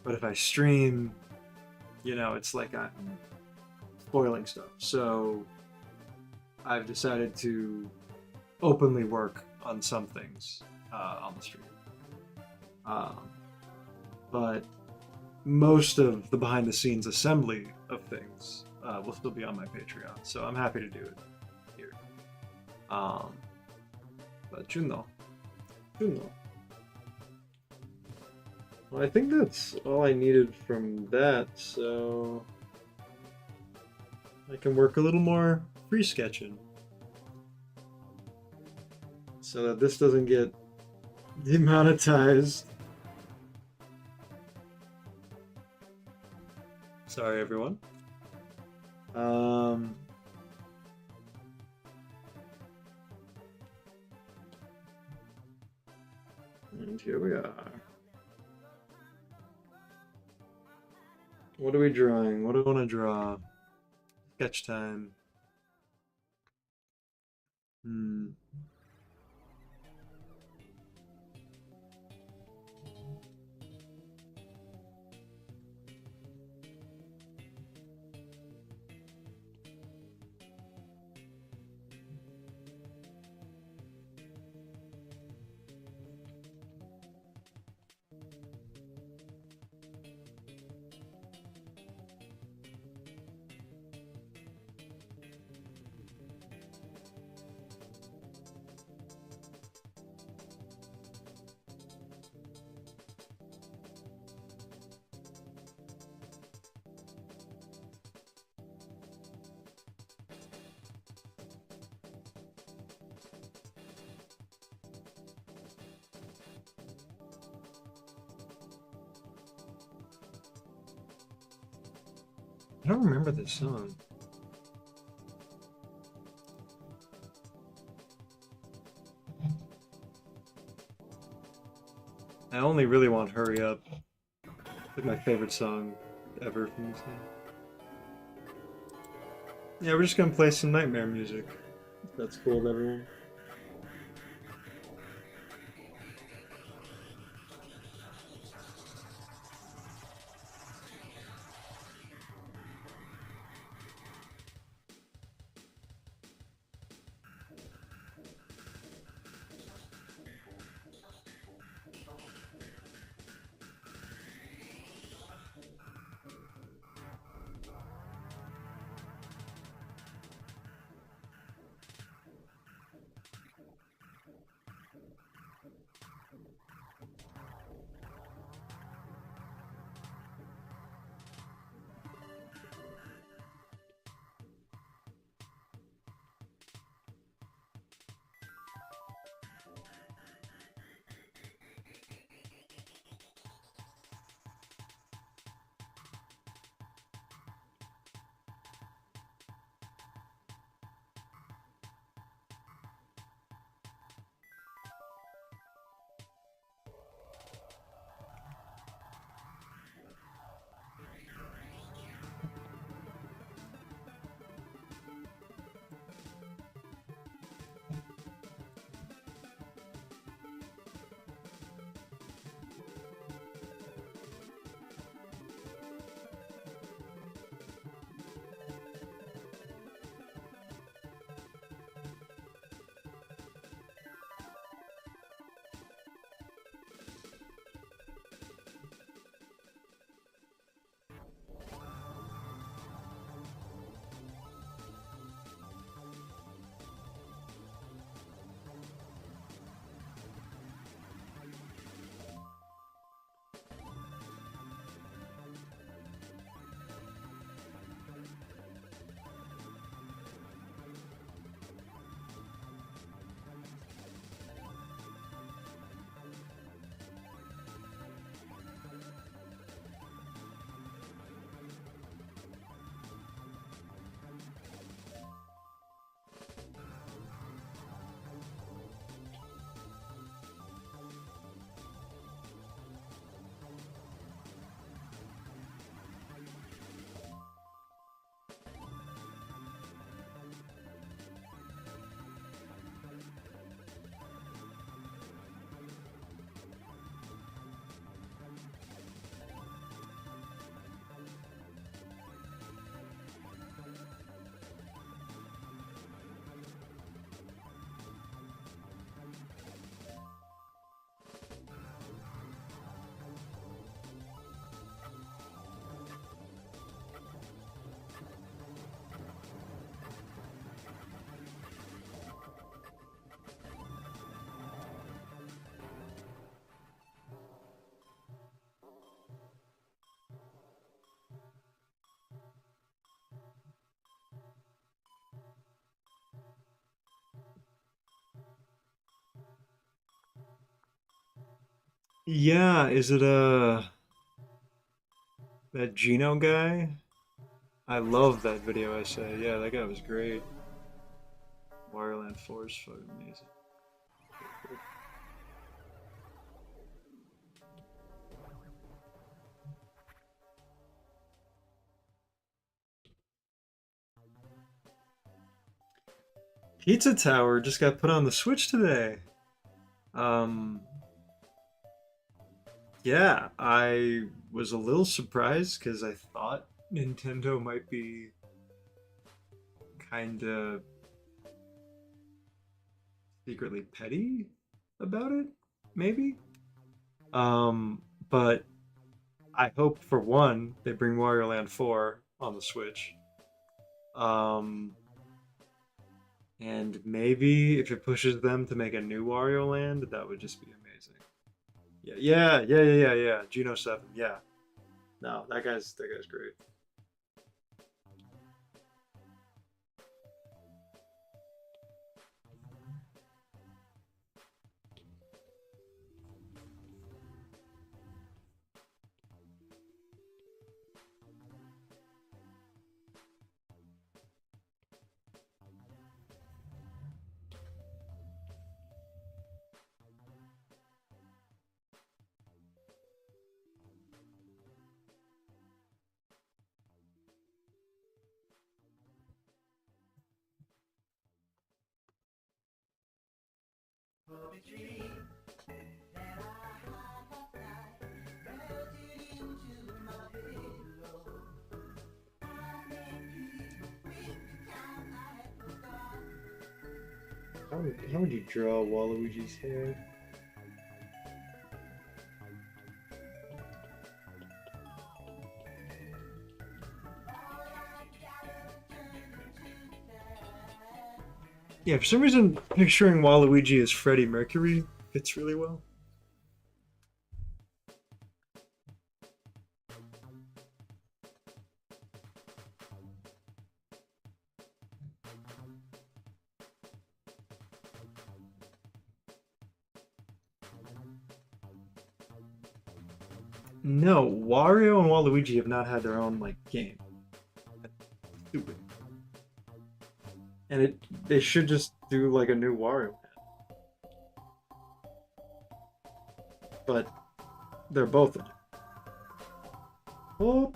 Speaker 1: but if I stream, you know, it's like I'm spoiling stuff. So I've decided to openly work on some things on the stream. But most of the behind the scenes assembly of things will still be on my Patreon, so I'm happy to do it here. But you know. Well, I think that's all I needed from that, so I can work a little more free sketching so that this doesn't get demonetized. Sorry, everyone. And here we are. What are we drawing? What do I want to draw? Sketch time. I don't remember this song. I only really want Hurry Up. It's like my favorite song ever from this game. Yeah, we're just gonna play some nightmare music. If that's cool with everyone. Yeah, is it that Gino guy? I love that video essay. Yeah, that guy was great. Wireland 4 is fucking amazing. Pizza Tower just got put on the Switch today. Um, yeah, I was a little surprised because I thought Nintendo might be kind of secretly petty about it, maybe. But I hope for one they bring Wario Land 4 on the Switch. Um, and maybe if it pushes them to make a new Wario Land, that would just be amazing. Yeah. Geno 7, yeah. No, that guy's great. How would you draw Waluigi's hair? Yeah, for some reason, picturing Waluigi as Freddie Mercury fits really well. No, Wario and Waluigi have not had their own like game. That's stupid. And they should just do like a new Wario. But they're both in it. Oh.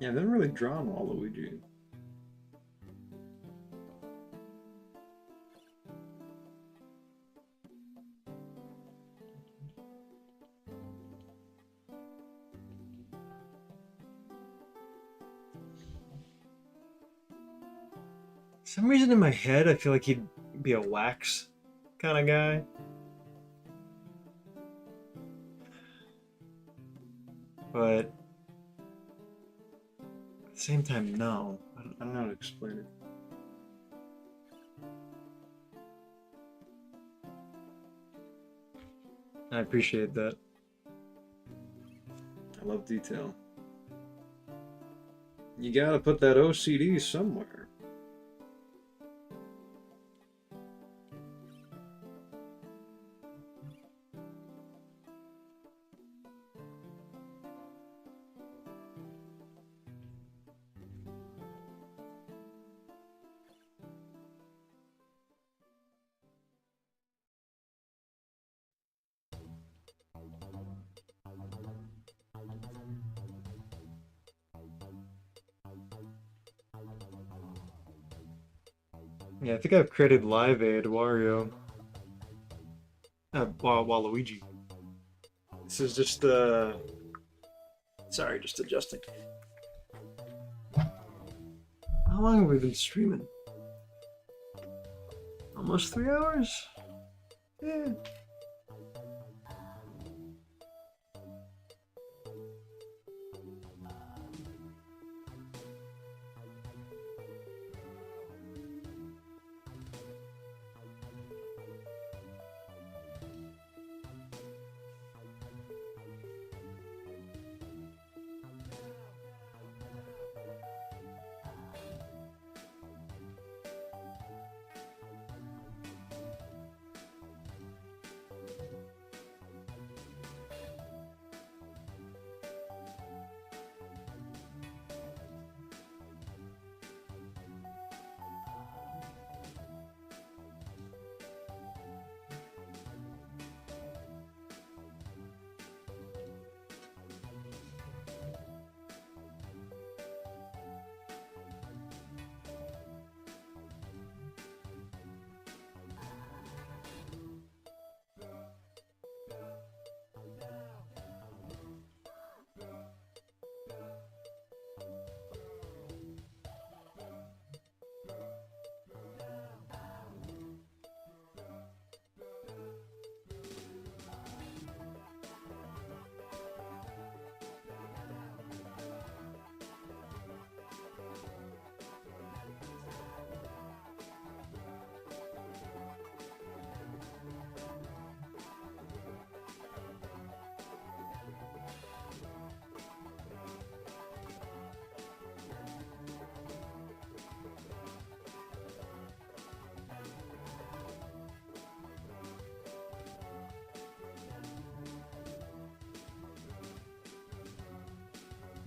Speaker 1: Yeah, they're really drawn Waluigi. For some reason in my head, I feel like he'd be a wax kind of guy. But at the same time, no. I don't know how to explain it. I appreciate that. I love detail. You gotta put that OCD somewhere. Yeah, I think I've created Live Aid Wario. Waluigi. This is just sorry, just adjusting. How long have we been streaming? Almost 3 hours? Yeah.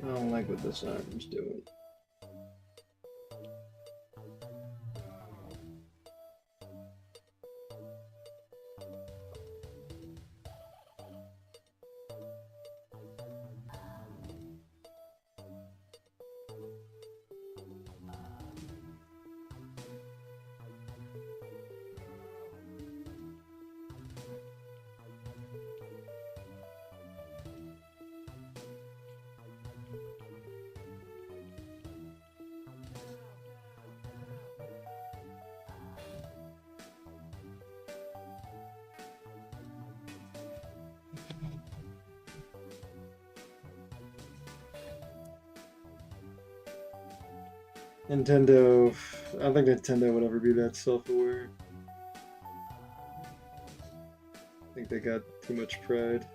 Speaker 1: I don't like what this arm's doing. Nintendo, I don't think Nintendo would ever be that self-aware. I think they got too much pride.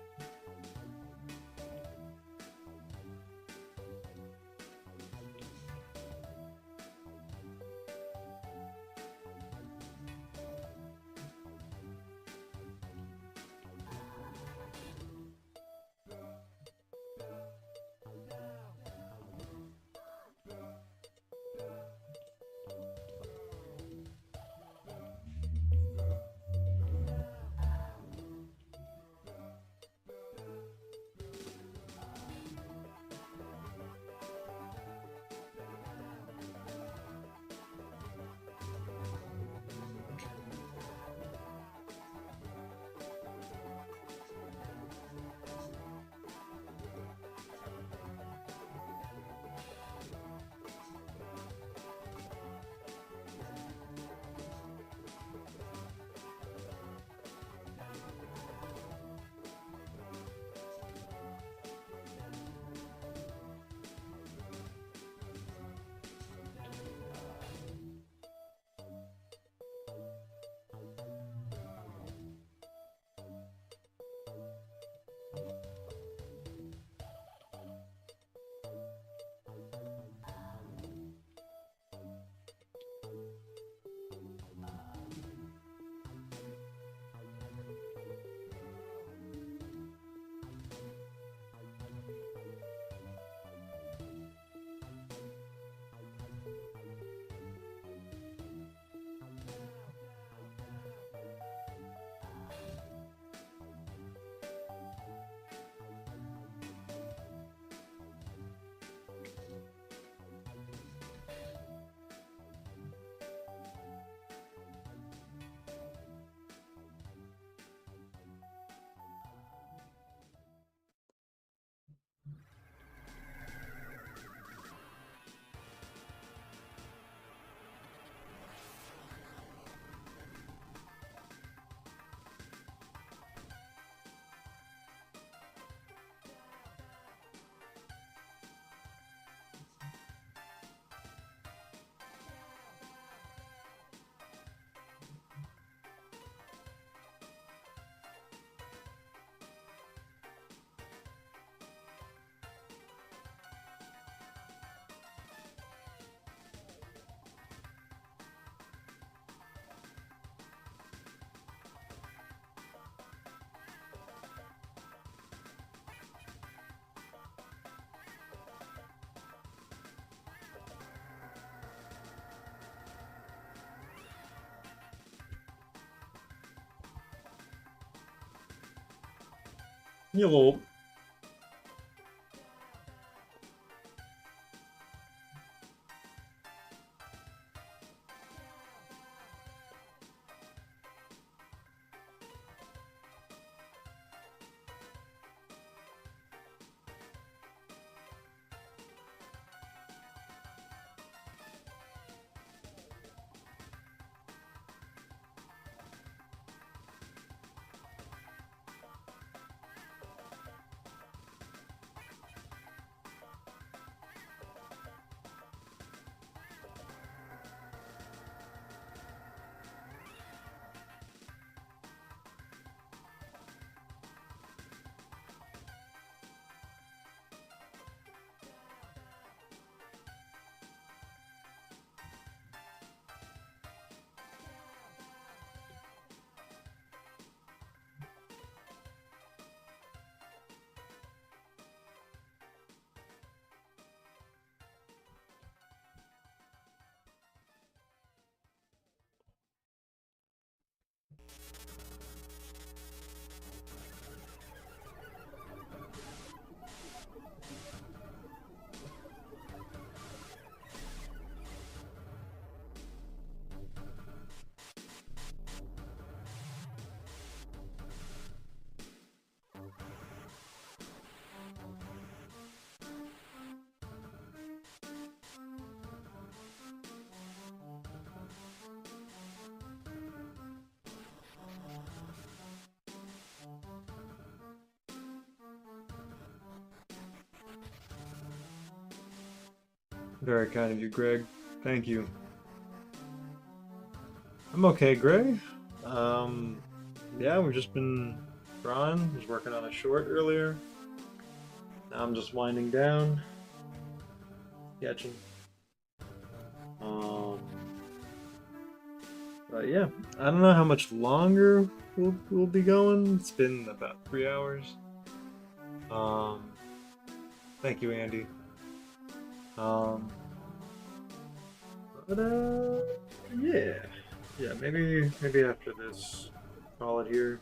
Speaker 1: Hello. Very kind of you, Greg. Thank you. I'm okay, Greg. Yeah, we've just been drawing. Was working on a short earlier. Now I'm just winding down, sketching. But yeah, I don't know how much longer we'll be going. It's been about 3 hours. Thank you, Andy. But yeah, maybe after this, call it here.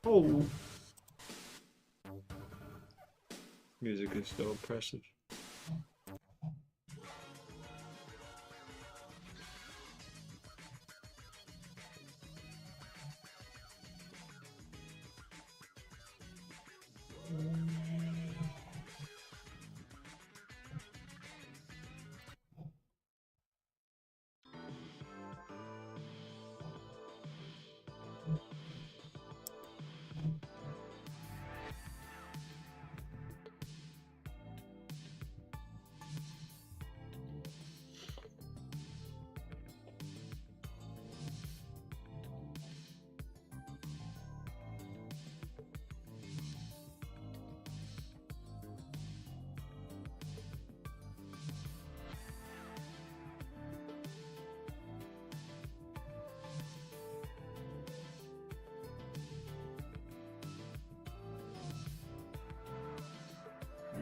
Speaker 1: Oh. Music is so oppressive.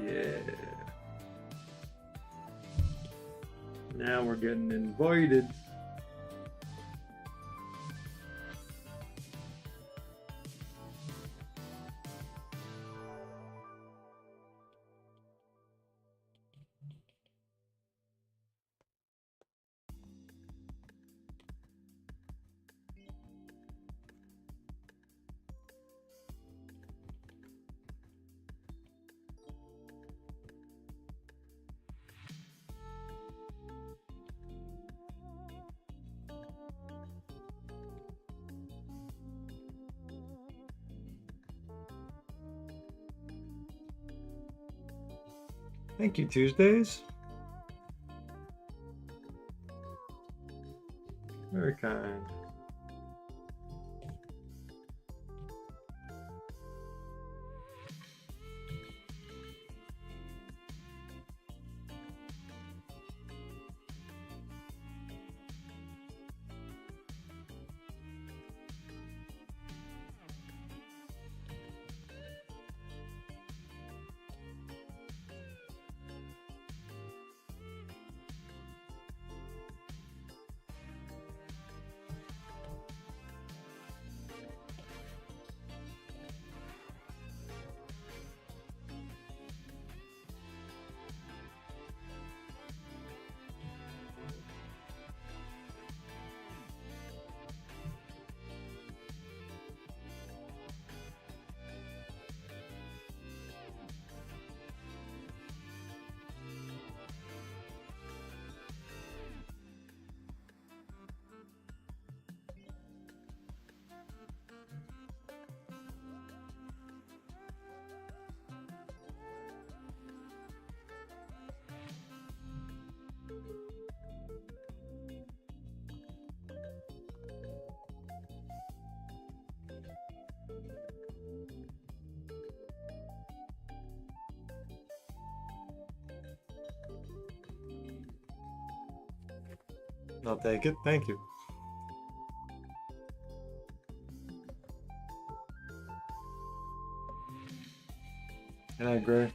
Speaker 1: Yeah. Now we're getting invited. Thank you, Tuesdays. Very kind. I'll take it. Thank you. And I agree.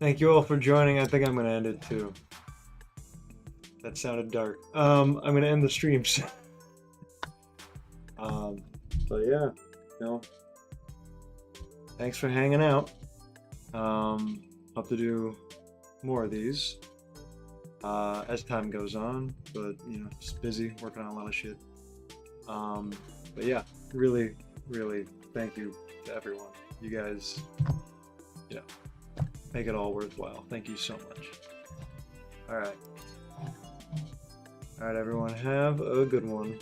Speaker 1: Thank you all for joining. I think I'm gonna end it too. That sounded dark. I'm gonna end the stream soon. But yeah, thanks for hanging out. Hope to do more of these as time goes on, but just busy working on a lot of shit. But yeah, really, really thank you to everyone. You guys, make it all worthwhile. Thank you so much. All right, everyone, have a good one.